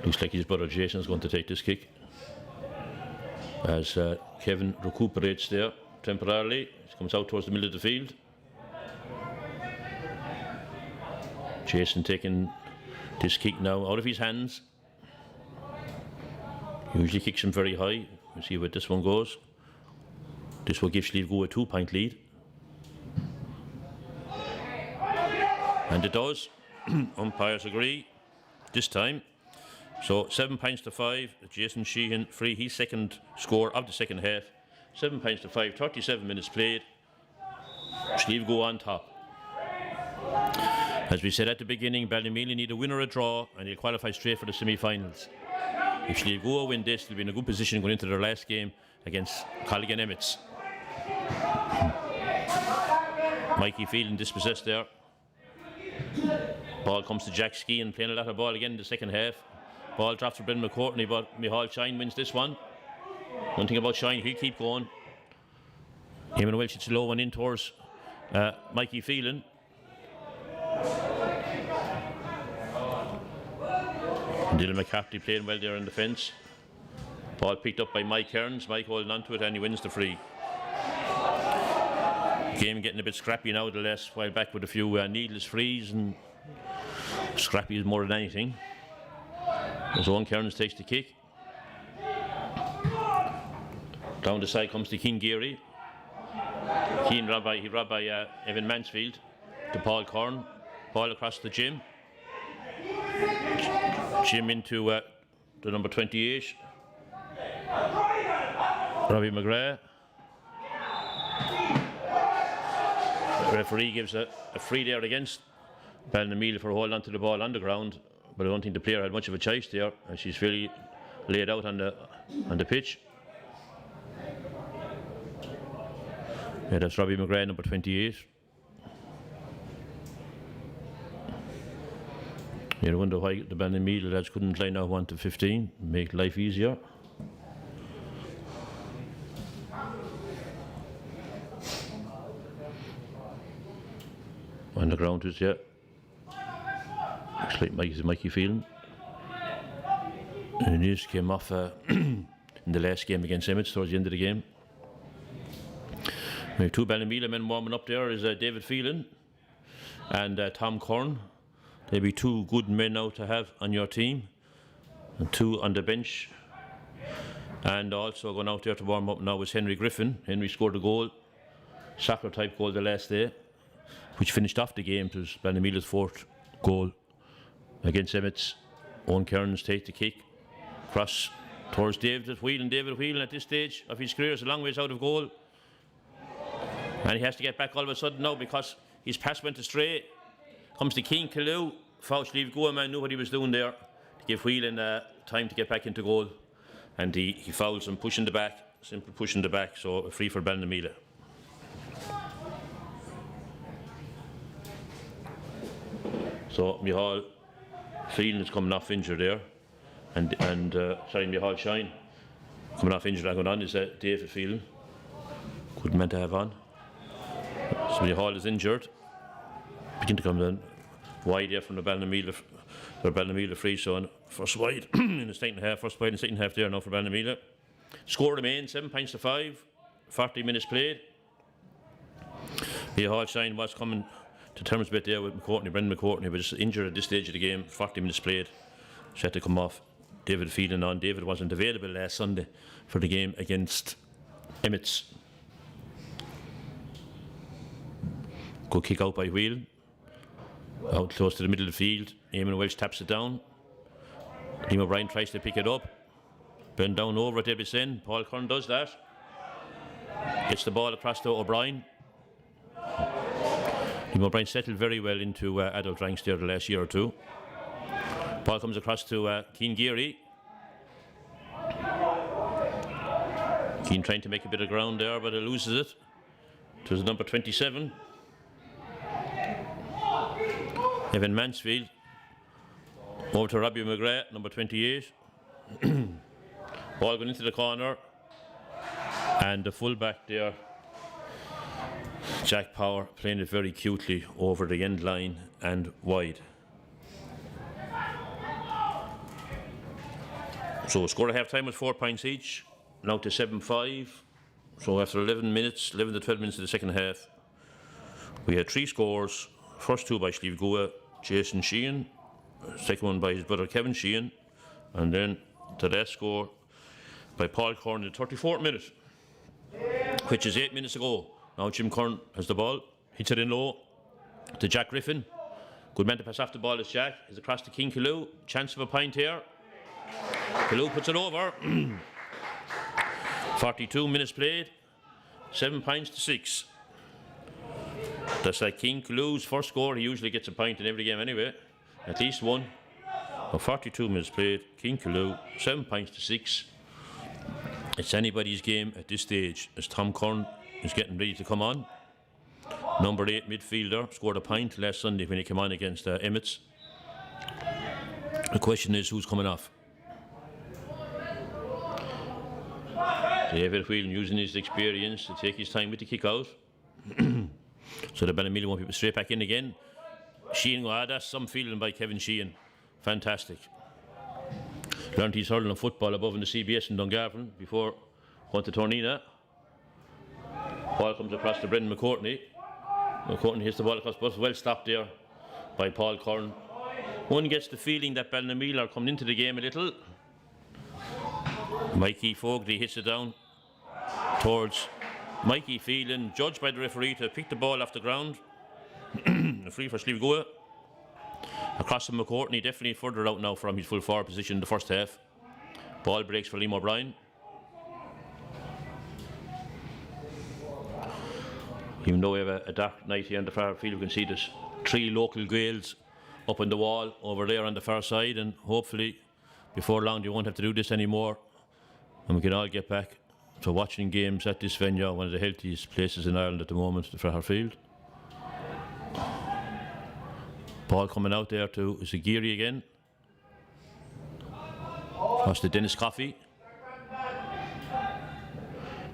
Looks like his brother Jason is going to take this kick. As Kevin recuperates there temporarily. He comes out towards the middle of the field. Jason taking this kick now out of his hands. Usually kicks him very high. We'll see where this one goes. This will give Slieve Goa a 2-point lead. And it does. Umpires agree this time. So 7 points to 5. Jason Sheehan free, his second score of the second half. 7 points to 5, 37 minutes played. Slieve Goa on top. As we said at the beginning, Ballinmeela need a win or a draw and they'll qualify straight for the semi-finals. If Slieve Goa win this, they'll be in a good position going into their last game against Colligan Emmets. Mikey Phelan dispossessed there. Ball comes to Jack Ski and playing a lot of ball again in the second half. Ball drops for Brendan McCourtney, but Micheál Shine wins this one. One thing about Shine, he'll keep going. Eamon Welch, it's a low one in towards Mikey Phelan. Dylan McCarthy playing well there in the fence. Ball picked up by Mike Kearns. Mike holding on to it and he wins the free. Game getting a bit scrappy now the last while back with a few needless frees, and scrappy is more than anything. As Owen Kearns takes the kick. Down the side comes to Keane Geary. Keane robbed by Evan Mansfield to Paul Corn. Ball across the Jim. Jim into the number 28. Robbie McGrath. The referee gives a free there against Ballinmeela for holding onto the ball on the ground, but I don't think the player had much of a choice there, and she's really laid out on the pitch. Yeah, that's Robbie McGrath, number 28. You wonder why the Ballinmeela lads couldn't line out 1 to 15, make life easier. On the ground is, yeah. Looks like Mikey Phelan. And this came off in the last game against Emmets towards the end of the game. We have two Ballinmeela men warming up there. Is David Phelan and Tom Corn. They'll be two good men now to have on your team. And two on the bench. And also going out there to warm up now is Henry Griffin. Henry scored a goal, soccer type goal the last day, which finished off the game. It was Ballinmeela's 4th goal against Emmets. Owen Kearns takes the kick. Cross towards David Whelan. David Whelan at this stage of his career is a long ways out of goal. And he has to get back all of a sudden now because His pass went astray. Comes to King Kalou. Foul Leave Go man knew what he was doing there to give Whelan time to get back into goal. And he fouls him, pushing the back, simple pushing the back, so a free for Ballinmeela. So Micheál Phelan is coming off injured there. And Micheál Shine coming off injured. Going on is David Phelan. Good man to have on. So Micheál is injured. Begin to come then wide there from the Ballinmeela free, so first wide in the second half, there now for Ballinmeela. Score remains 7 points to 5, 40 minutes played. Micheál Shine was coming to terms a bit there with Brendan McCourtney, but just injured at this stage of the game, 40 minutes played. She had to come off. David Phelan on. David wasn't available last Sunday for the game against Emmets. Good kick out by Whelan. Out close to the middle of the field. Eamon Welch taps it down. Liam O'Brien tries to pick it up. Bend down over at Ebison. Paul Kern does that. Gets the ball across to O'Brien. Liam O'Brien settled very well into adult ranks there the last year or two. Ball comes across to Keane Geary. Keane trying to make a bit of ground there, but he loses it. It was number 27. Evan Mansfield. Over to Robbie McGrath, number 28. Ball going into the corner. And the full-back there, Jack Power, playing it very cutely over the end line and wide. So score at half time was 4 points each. Now to 7-5. So after 11 to 12 minutes of the second half, we had 3 scores. First 2 by Slieve Goa, Jason Sheehan. Second one by his brother Kevin Sheehan. And then the last score by Paul Kern in the 34th minute, which is 8 minutes ago. Now Jim Kern has the ball, hits it in low to Jack Griffin. Good man to pass off the ball is Jack. Is across to King Kalou. Chance of a point here. Kalou puts it over. 42 minutes played. 7 points to 6. That's like King Kalou's first score. He usually gets a point in every game anyway. At least one. 42 minutes played. King Kalou, 7 points to 6. It's anybody's game at this stage as Tom Kern is getting ready to come on. Number 8 midfielder scored a point last Sunday when he came on against Emmets. The question is who's coming off? David Whelan using his experience to take his time with the kick out. So the Ballinmeela won't be straight back in again. Sheehan, that's some feeling by Kevin Sheehan. Fantastic. Learned his hurling and football above in the CBS in Dungarvan before going to Tornina. Ball comes across to Brendan McCourtney. McCourtney hits the ball across, but well stopped there by Paul Kern. One gets the feeling that Ballinmeela are coming into the game a little. Mikey Fogarty hits it down towards Mikey Phelan, judged by the referee to pick the ball off the ground. A free for Slieve Goa. Across to McCourtney, definitely further out now from his full forward position in the first half. Ball breaks for Liam O'Brien. Even though we have a dark night here on the far field, you can see there's 3 local Gaels up on the wall over there on the far side, and hopefully before long you won't have to do this anymore and we can all get back to watching games at this venue, one of the healthiest places in Ireland at the moment, the Fraher Field. Ball coming out there to Zagiri again. Across to Dennis Coffey.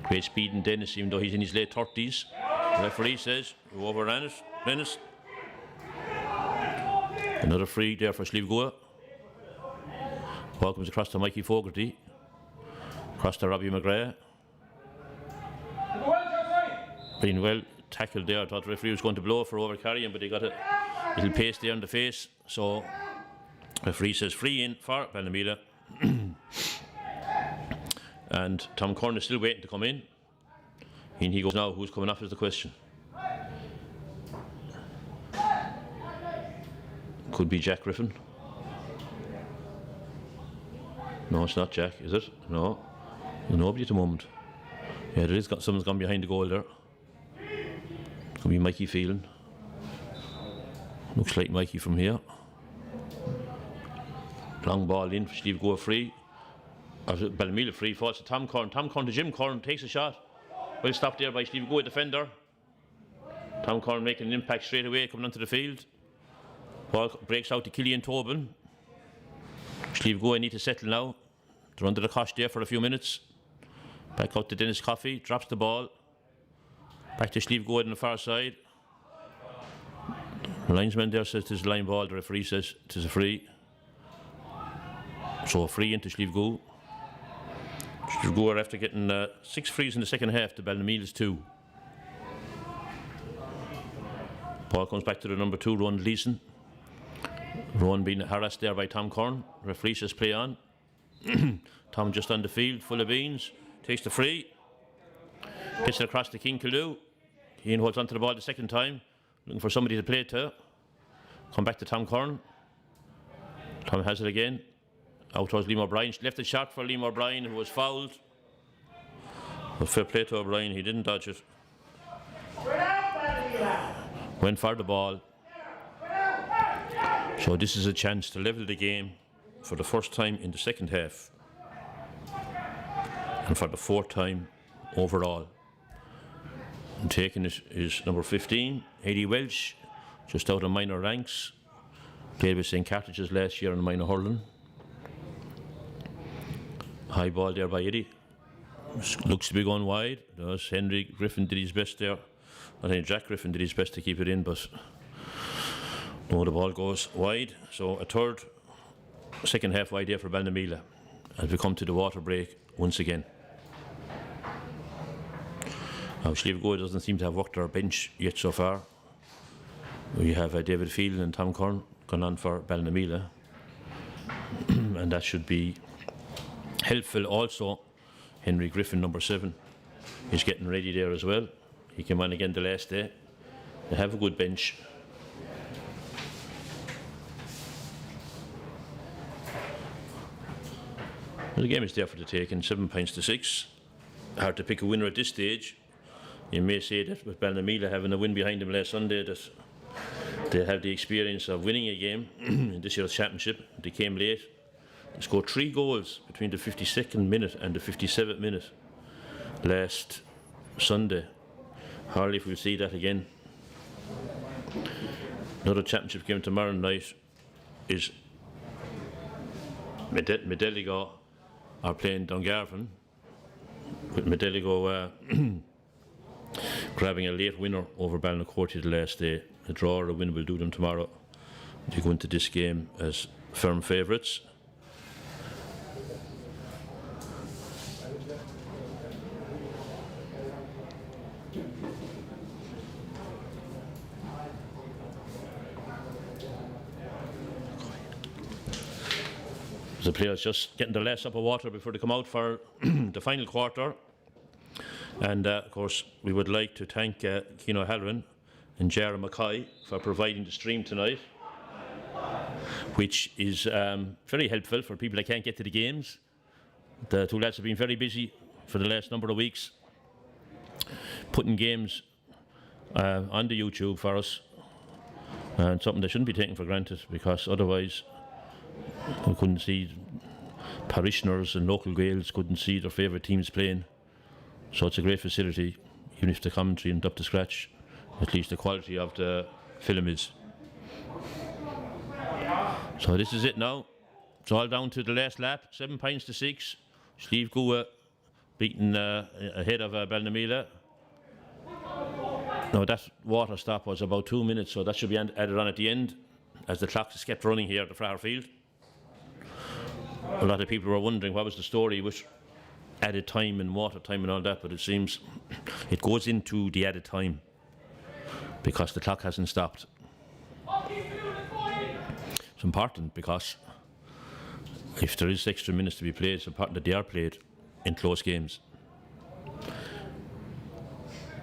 Great speed in Dennis, even though he's in his late 30s. The referee says, go overran it, Dennis. Another free there for Slieve Goa. Ball comes across to Mikey Fogarty. Across to Robbie McGrath. Being well tackled there. I thought the referee was going to blow for overcarrying, but he got a little pace there on the face. So the referee says free in for Ballinmeela. And Tom Kern is still waiting to come in. In he goes now. Who's coming off is the question. Could be Jack Griffin. No, it's not Jack, is it? No. Nobody at the moment. Yeah, there is. Someone's gone behind the goal there. Could be Mikey Phelan. Looks like Mikey from here. Long ball in for Steve Gore free. Ballinmeela free, falls to Tom Corn. Tom Corn to Jim Corn, takes a shot. Well stopped there by Steve Gore, defender. Tom Corn making an impact straight away, coming onto the field. Ball breaks out to Killian Tobin. Steve Gore need to settle now. They're under the cosh there for a few minutes. Back out to Dennis Coffey, drops the ball. Back to Steve Gore on the far side. The linesman there says it is a line ball, the referee says it is a free. So a free into Steve Gore. Steve Gore after getting 6 frees in the second half to Ballinmeela's 2. Ball comes back to the number 2, Rowan Leeson. Rowan being harassed there by Tom Corn. Referee says play on. Tom just on the field, full of beans. Takes the free. Gets it across to King Killoo. Ian holds onto the ball the second time. Looking for somebody to play it to. Come back to Tom Corn. Tom has it again. Out towards Liam O'Brien. Left it short for Liam O'Brien, who was fouled. But fair play to O'Brien, he didn't dodge it. Went for the ball. So this is a chance to level the game for the first time in the second half. And for the 4th time overall. And taking it is number 15, Eddie Welsh, just out of minor ranks. Played with St. Cartridge's last year in minor hurling. High ball there by Eddie. Looks to be going wide. Does Henry Griffin did his best there. I think Jack Griffin did his best to keep it in, but no, the ball goes wide. So a third, second half wide there for Ballinmeela as we come to the water break once again. Now Steve Gore doesn't seem to have worked our bench yet so far. We have David Phelan and Tom Corn gone on for Ballinmeela. And that should be helpful also. Henry Griffin, number 7, is getting ready there as well. He came on again the last day. They have a good bench. The game is there for the taking, 7 points to 6. Hard to pick a winner at this stage. You may say that with Ballinmeela having a win behind them last Sunday, that they have the experience of winning a game in this year's championship. They came late. They scored 3 goals between the 52nd minute and the 57th minute last Sunday. Hardly if we'll see that again. Another championship game tomorrow night is Medeligo are playing Dungarvan, with Medeligo grabbing a late winner over Ballincourty the last day. A draw or a win will do them tomorrow. They go into this game as firm favourites. The players just getting their last up of water before they come out for the final quarter. And of course, we would like to thank Keano Halloran and Jara Mackay for providing the stream tonight, which is very helpful for people that can't get to the games. The 2 lads have been very busy for the last number of weeks, putting games on the YouTube for us, and something that shouldn't be taken for granted, because otherwise we couldn't see, parishioners and local Gaels couldn't see their favourite teams playing. So it's a great facility, even if the commentary isn't up to scratch. At least the quality of the film is. So this is it now. It's all down to the last lap, 7 points to 6. Steve Gore beaten ahead of Ballinmeela. Now that water stop was about 2 minutes, so that should be added on at the end, as the clock has kept running here at the Flower Field. A lot of people were wondering what was the story with added time and water time and all that, but it seems it goes into the added time because the clock hasn't stopped. It's important because if there is extra minutes to be played, it's important that they are played in close games.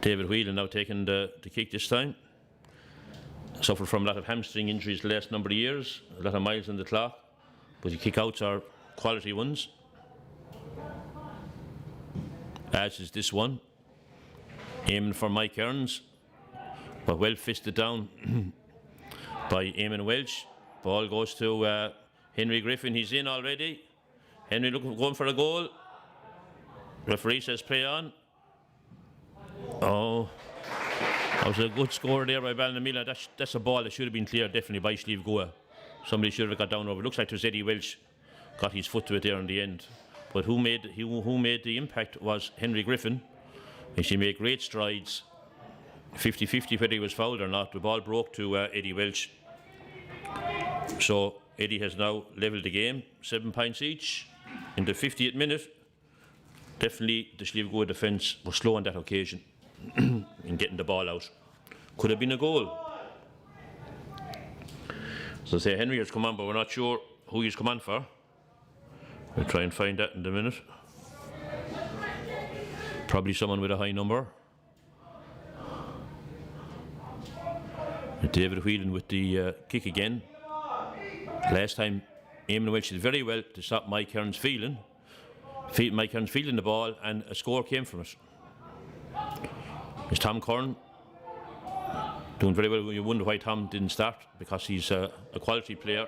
David Whelan now taking the kick this time. Suffered from a lot of hamstring injuries the last number of years, a lot of miles on the clock, but the kick-outs are quality ones, as is this one. Aiming for Mike Earns, but well fisted down. by Eamon Welch. Ball goes to Henry Griffin. He's in already. Henry going for a goal. Referee says play on. Oh, that was a good score there by Ballinmeela. That's a ball that should have been cleared definitely by Slieve Goa. Somebody should have got down over. It looks like it was Eddie Welch got his foot to it there in the end. But who made the impact was Henry Griffin. And she made great strides. 50-50 whether he was fouled or not. The ball broke to Eddie Welch. So Eddie has now levelled the game, 7 points each. In the 50th minute, definitely the Slieve Goa defence was slow on that occasion in getting the ball out. Could have been a goal. So say Henry has come on, but we're not sure who he's come on for. We'll try and find that in a minute. Probably someone with a high number. David Whelan with the kick again. Last time Eamon Welch did very well to stop Mike Hearn's fielding the ball, and a score came from it. It's Tom Curran doing very well. You wonder why Tom didn't start, because he's a quality player.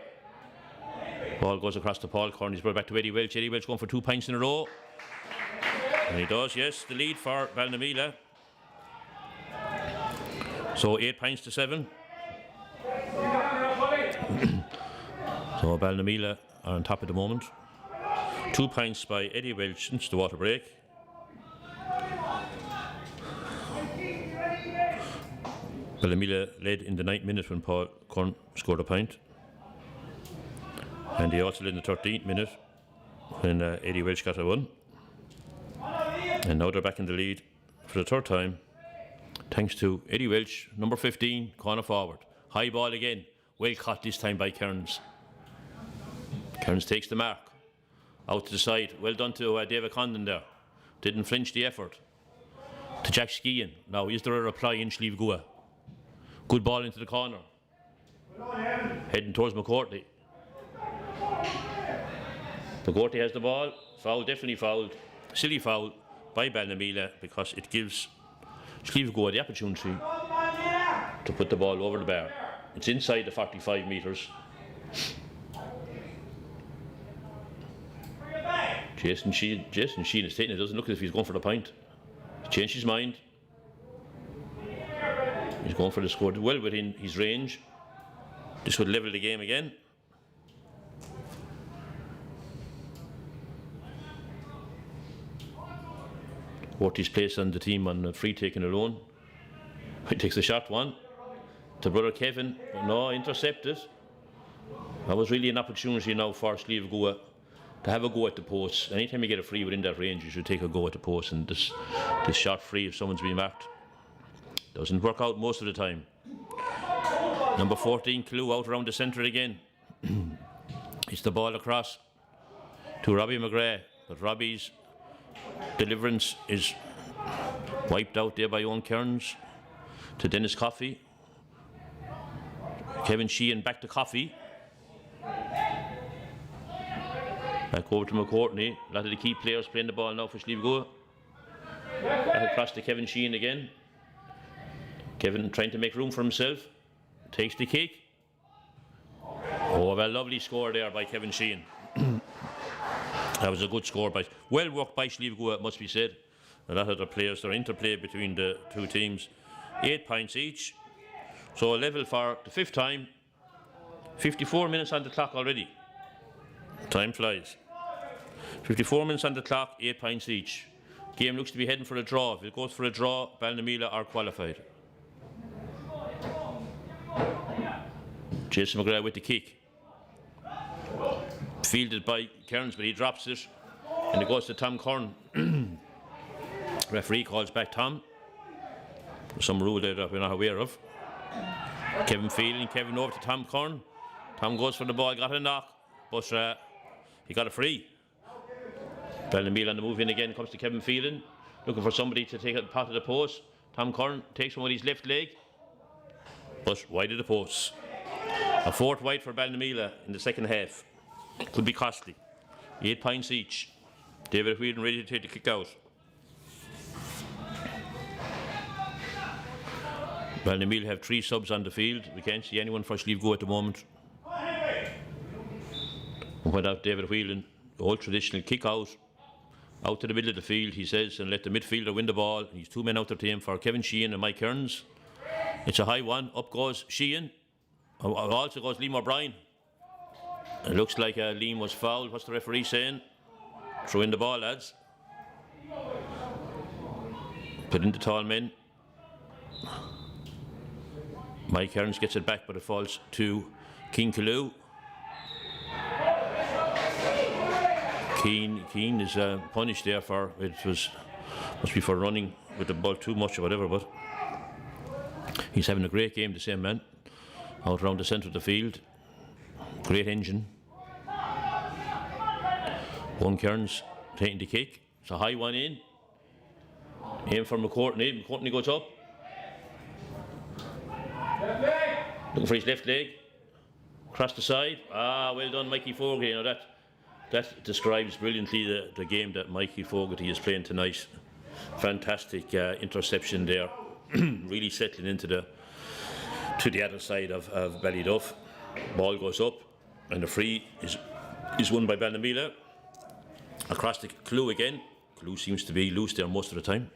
Ball goes across to Paul Curran. He's brought back to Eddie Welch. Eddie Welch going for 2 points in a row. And he does, yes. The lead for Ballinmeela. So 8 points to 7. So Ballinmeela are on top at the moment. 2 points by Eddie Welch since the water break. Ballinmeela led in the 9th minute when Paul Curran scored a point. And he also led in the 13th minute when Eddie Welch got a 1. And now they're back in the lead for the 3rd time, thanks to Eddie Welch, number 15, corner forward. High ball again, well caught this time by Kearns. Kearns takes the mark, out to the side. Well done to David Condon there. Didn't flinch the effort. To Jack Skean. Now, is there a reply in Slieve Goa? Good ball into the corner. Heading towards McCourtney. McCourtney has the ball. Foul, definitely fouled. Silly foul by Ballinmeela, because it gives Slieve Goa the opportunity to put the ball over the bar. It's inside the 45 metres. Jason Sheehan is taking it. Doesn't look as if he's going for the point. He's changed his mind. He's going for the score. Well within his range. This would level the game again. Ortiz placed on the team on a free taking alone. He takes the shot, one to brother Kevin, but no, intercepted. That was really an opportunity now for Slieve Goa to have a go at the post. Anytime you get a free within that range, you should take a go at the post, and this shot free if someone's been marked. Doesn't work out most of the time. Number 14, Clue, out around the centre again. It's the ball across to Robbie McGrath, but Robbie's deliverance is wiped out there by Owen Kearns. To Dennis Coffey. Kevin Sheehan back to Coffey. Back over to McCourtney. A lot of the key players playing the ball now for Slieve Goa. Back across to Kevin Sheehan again. Kevin trying to make room for himself. Takes the kick. Oh, a lovely score there by Kevin Sheehan. That was a good score. Well worked by Slieve Goa, it must be said. A lot of the players, their interplay between the two teams. 8 points each. So a level for the 5th time. 54 minutes on the clock already. Time flies. 54 minutes on the clock, 8 points each. Game looks to be heading for a draw. If it goes for a draw, Ballinmeela are qualified. Jason McGrath with the kick. Fielded by Kearns, but he drops it. And it goes to Tom Curran. Referee calls back Tom. Some rule there that we're not aware of. Kevin fielding, Kevin over to Tom Curran. Tom goes for the ball, got a knock, but he got a free. Ballinmeela on the move in again, comes to Kevin Phelan, looking for somebody to take a pot of the post. Tom Curran takes one with his left leg, but wide of the post. A 4th wide for Ballinmeela in the 2nd half. Could be costly. 8 points each. David Whelan ready to take the kick out. Ballinmeela have 3 subs on the field. We can't see anyone for Slieve go at the moment. Went out David Whelan, the old traditional kick out to the middle of the field, he says, and let the midfielder win the ball. He's 2 men out there to him for Kevin Sheehan and Mike Kearns. It's a high one. Up goes Sheehan. Also goes Liam O'Brien. It looks like Liam was fouled. What's the referee saying? Throw in the ball, lads. Put in the tall men. Mike Kearns gets it back, but it falls to Keane Calloo. Keane is punished there for must be for running with the ball too much or whatever, but he's having a great game, the same man, out around the centre of the field. Great engine. One Kearns taking the kick. It's a high one in. Aim for McCourtney. McCourtney goes up. Looking for his left leg. Across the side. Well done, Mikey Fogarty. You know, that describes brilliantly the game that Mikey Fogarty is playing tonight. Fantastic interception there. Really settling into to the other side of Ballyduff. Ball goes up and the free is won by Ballinmeela. Across the Calloo again. Calloo seems to be loose there most of the time.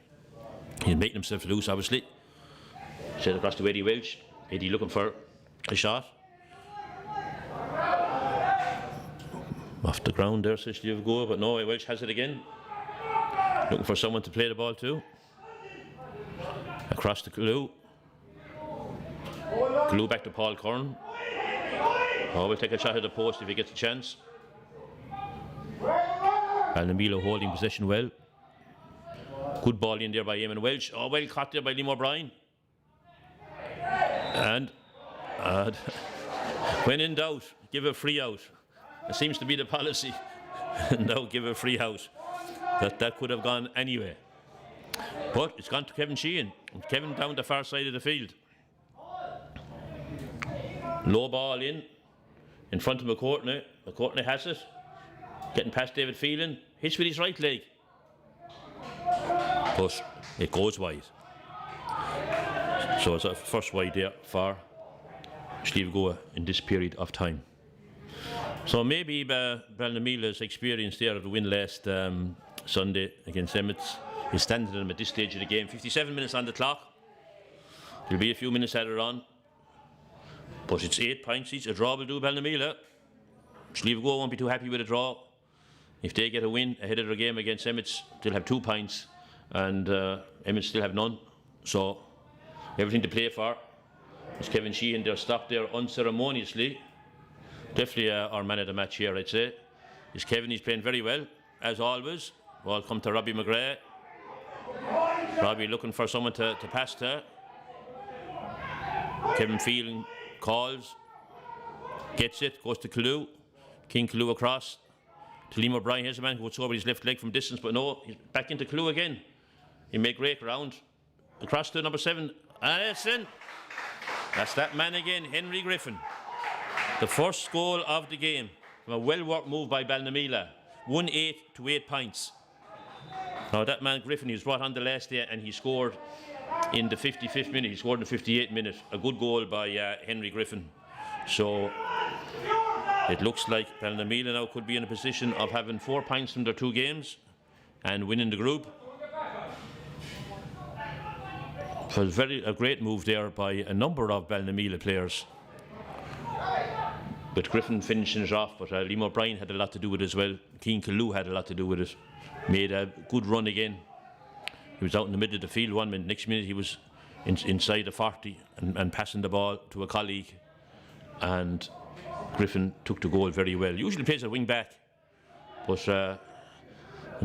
He's making himself loose, obviously. Set across to Eddie Welch. Eddie looking for a shot. Off the ground there, says you have a go, but no, Welch has it again. Looking for someone to play the ball to. Across the Calloo. Calloo back to Paul Curran. We'll take a shot at the post if he gets a chance. Ballinmeela holding possession well. Good ball in there by Eamon Welch. Well caught there by Liam O'Brien. And when in doubt, give a free out. It seems to be the policy. Now give a free out. That could have gone anyway. But it's gone to Kevin Sheehan. Kevin down the far side of the field. Low ball in front of McCourtney. McCourtney has it. Getting past David Phelan. Hits with his right leg. But it goes wide. So it's a first wide there for Slieve Goa in this period of time. So maybe Ballinmeela's experience there of the win last Sunday against Emmets is standing them at this stage of the game. 57 minutes on the clock. There'll be a few minutes added on. But it's 8 points each. A draw will do Ballinmeela. Slieve Goa won't be too happy with a draw. If they get a win ahead of their game against Emmets, they'll have 2 points. And Emmets still have none. So everything to play for. It's Kevin Sheehan there, stopped there unceremoniously. Definitely our man of the match here, I'd say. Is Kevin. He's playing very well, as always. Ball come to Robbie McGrath. Robbie looking for someone to pass to. Kevin Phelan calls. Gets it, goes to Calloo. King Calloo across to Liam O'Brien. Here's a man who goes over his left leg from distance, but no, he's back into Calloo again. He may great ground. Across to number 7. And it's in. That's that man again, Henry Griffin. The first goal of the game from a well-worked move by Ballinmeela. 1-8 to 8 points. Now that man Griffin, he was brought on the last day and he scored in the 55th minute. He scored in the 58th minute. A good goal by Henry Griffin. So it looks like Ballinmeela now could be in a position of having 4 points from their 2 games and winning the group. It was a great move there by a number of Ballinmeela players. With Griffin finishing it off, but Liam O'Brien had a lot to do with it as well. Keane Calloo had a lot to do with it. Made a good run again. He was out in the middle of the field 1 minute. Next minute he was inside the 40 and passing the ball to a colleague. And Griffin took the goal very well. Usually plays at wing back, but in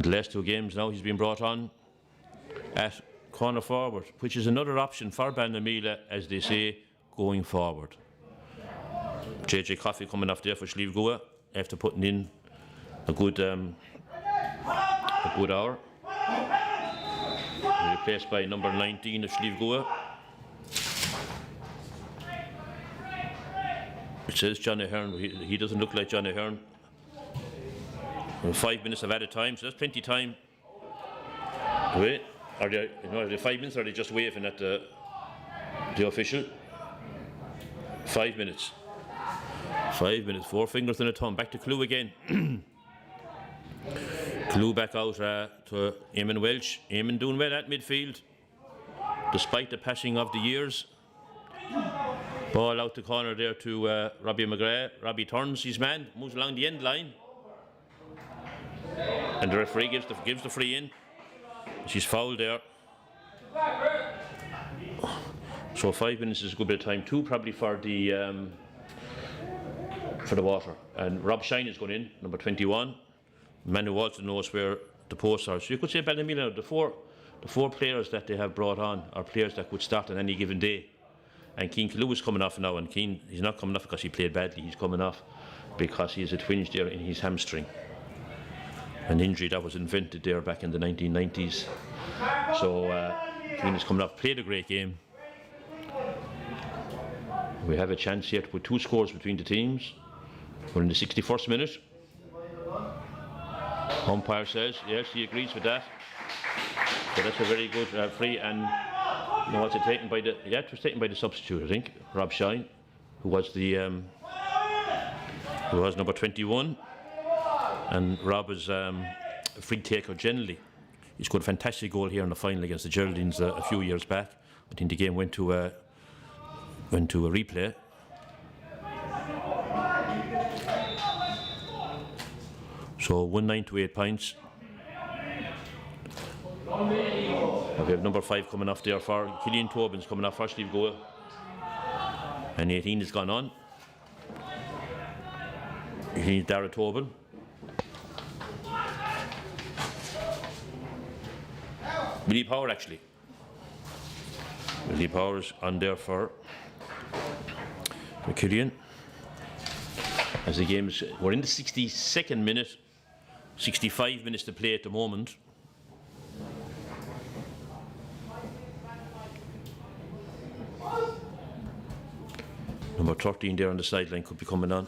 the last 2 games now he's been brought on at corner forward, which is another option for Ballinmeela, as they say, going forward. JJ Coffey coming off there for Slieve Goa after putting in a good hour. Replaced by number 19 of Slieve Goa. It says John Ahern. He doesn't look like John Ahern. 5 minutes of added time, so that's plenty of time. Wait, are they 5 minutes, or are they just waving at the The official. 5 minutes. 5 minutes. 4 fingers and a thumb. Back to Clue again. Clue back out to Eamon Welch. Eamon doing well at midfield, despite the passing of the years. Ball out the corner there to Robbie McGrath. Robbie turns his man, moves along the end line. And the referee gives the free in. She's fouled there. So 5 minutes is a good bit of time too, probably for the water. And Rob Shine is going in, number 21. The man who also knows where the posts are. So you could say Ballinmeela, the four players that they have brought on are players that could start on any given day. And Keane Kalou is coming off now, and Keane, he's not coming off because he played badly. He's coming off because he has a twinge there in his hamstring. An injury that was invented there back in the 1990s. So Keane is coming off, played a great game. We have a chance here to put 2 scores between the teams. We're in the 61st minute. Umpire says, yes, he agrees with that. So that's a very good free, and no, was it taken by the? Yeah, it was taken by the substitute, I think, Rob Shine, who was number 21, and Rob is a free taker generally. He scored a fantastic goal here in the final against the Geraldines a few years back. I think the game went to a replay. So 1-9 to 8 points. We have number 5 coming off there for Killian Tobin's coming off first leave goal. And 18 has gone on. 18 is Dara Tobin. Willie Power actually. Willie Power is on there for Killian. As the game is, we're in the 62nd minute. 65 minutes to play at the moment. Number 13 there on the sideline could be coming on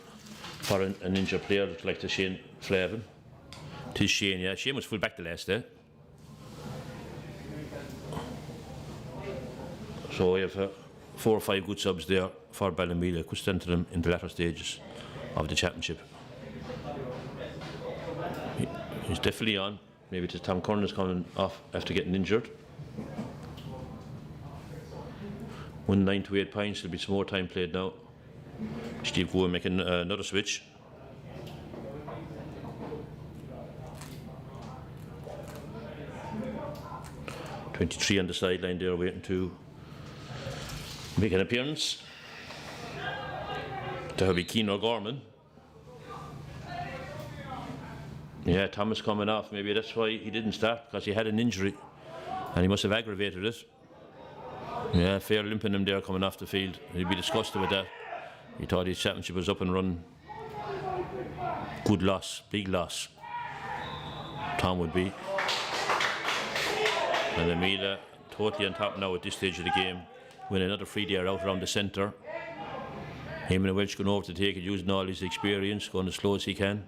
for an injured player like the Shane Flavin. Tis Shane, yeah. Shane was full back the last day. So we have 4 or 5 good subs there for Ballinmeela. Could stand to them in the latter stages of the championship. He's definitely on. Maybe it's Tom Curran is coming off after getting injured. 1-9 to 8 points. There'll be some more time played now. Steve Gower making another switch. (23) on the sideline there, waiting to make an appearance. That'll be Keane O'Gorman. Yeah, Thomas coming off. Maybe that's why he didn't start, because he had an injury and he must have aggravated it. Yeah, fair limping him there coming off the field. He'd be disgusted with that. He thought his championship was up and running. Good loss, big loss. Tom would be. And Ballinmeela totally on top now at this stage of the game. Win another free there out around the centre. Eamon Welch going over to take it, using all his experience, going as slow as he can.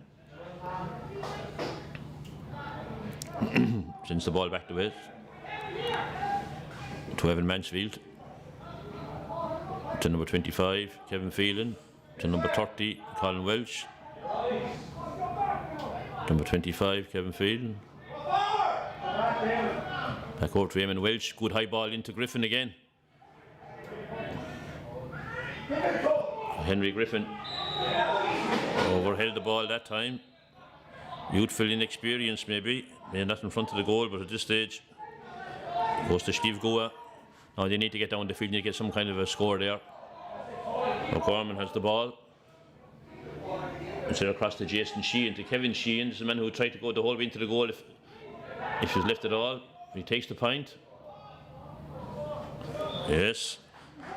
Sends the ball back to it. To Evan Mansfield. To number 25, Kevin Phelan. To number 30, Colin Welch. Number 25, Kevin Phelan. Back over to Eamon Welch. Good high ball into Griffin again. Henry Griffin overheld the ball that time. Youthful inexperience maybe. Not in front of the goal, but at this stage goes to Steve Gower. Now they need to get down the field, need to get some kind of a score there. O'Gorman has the ball. Instead across to Jason Sheehan, to Kevin Sheehan. This is the man who tried to go the whole way into the goal if he was left at all. He takes the point. Yes.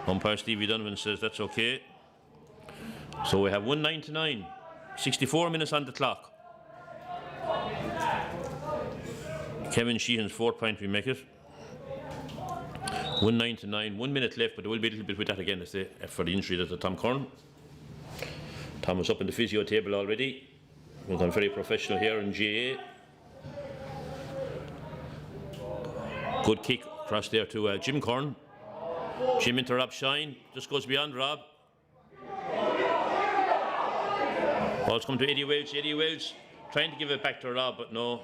Umpire Stevie Donovan says that's okay. So we have 1-9 to 9. 64 minutes on the clock. Kevin Sheehan's 4 point, we make it. 1-9 to 9. 1 minute left, but there will be a little bit with that again for the injury to Tom Curran. Tom was up in the physio table already. We've gone very professional here in GAA. Good kick across there to Jim Curran. Jim into Rob Shine, just goes beyond Rob. Ball's come to Eddie Welch. Eddie Welch trying to give it back to Rob, but no.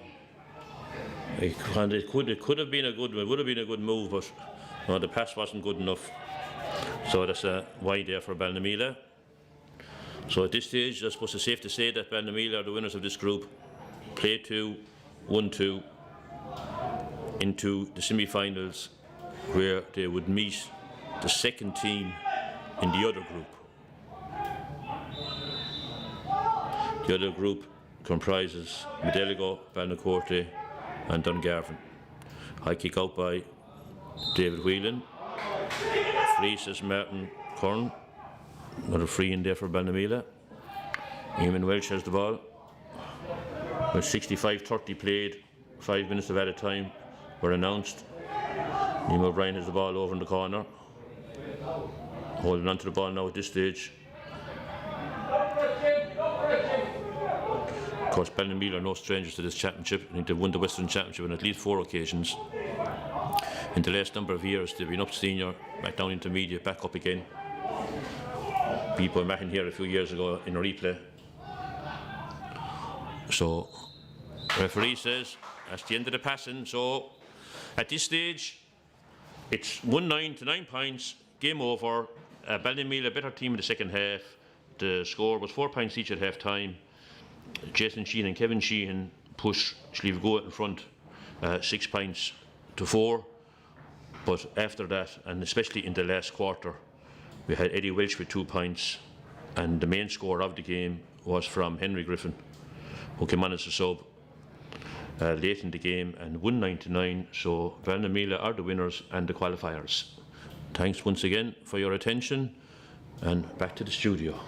It could have been a good, it would have been a good move, but no, the pass wasn't good enough. So that's a wide there for Ballinmeela. So at this stage, I suppose it's safe to say that Ballinmeela are the winners of this group. Play 2, 1-2 into the semi-finals, where they would meet the second team in the other group. The other group comprises Medeligo, Balnacorte and Dungarvan. High kick out by David Whelan. Free says Martin Curran. Another free in there for Ballinmeela. Eamon Welch has the ball. With 65-30 played, 5 minutes of added time were announced. Liam O'Brien has the ball over in the corner. Holding on to the ball now at this stage. Of course, Ballinmeela are no strangers to this championship. I think they've won the Western Championship on at least 4 occasions. In the last number of years, they've been up senior, back down intermediate, back up again. People were back in here a few years ago in a replay. So, referee says that's the end of the passing. So, at this stage, it's 1-9 to 9 points, game over. Ballinmeela, better team in the second half. The score was 4 points each at half time. Jason Sheehan and Kevin Sheehan push Slieve in front 6 points to 4. But after that, and especially in the last quarter, we had Eddie Welch with 2 points, and the main score of the game was from Henry Griffin, who came on as a sub late in the game and won 9-9. So Ballinmeela are the winners and the qualifiers. Thanks once again for your attention, and back to the studio.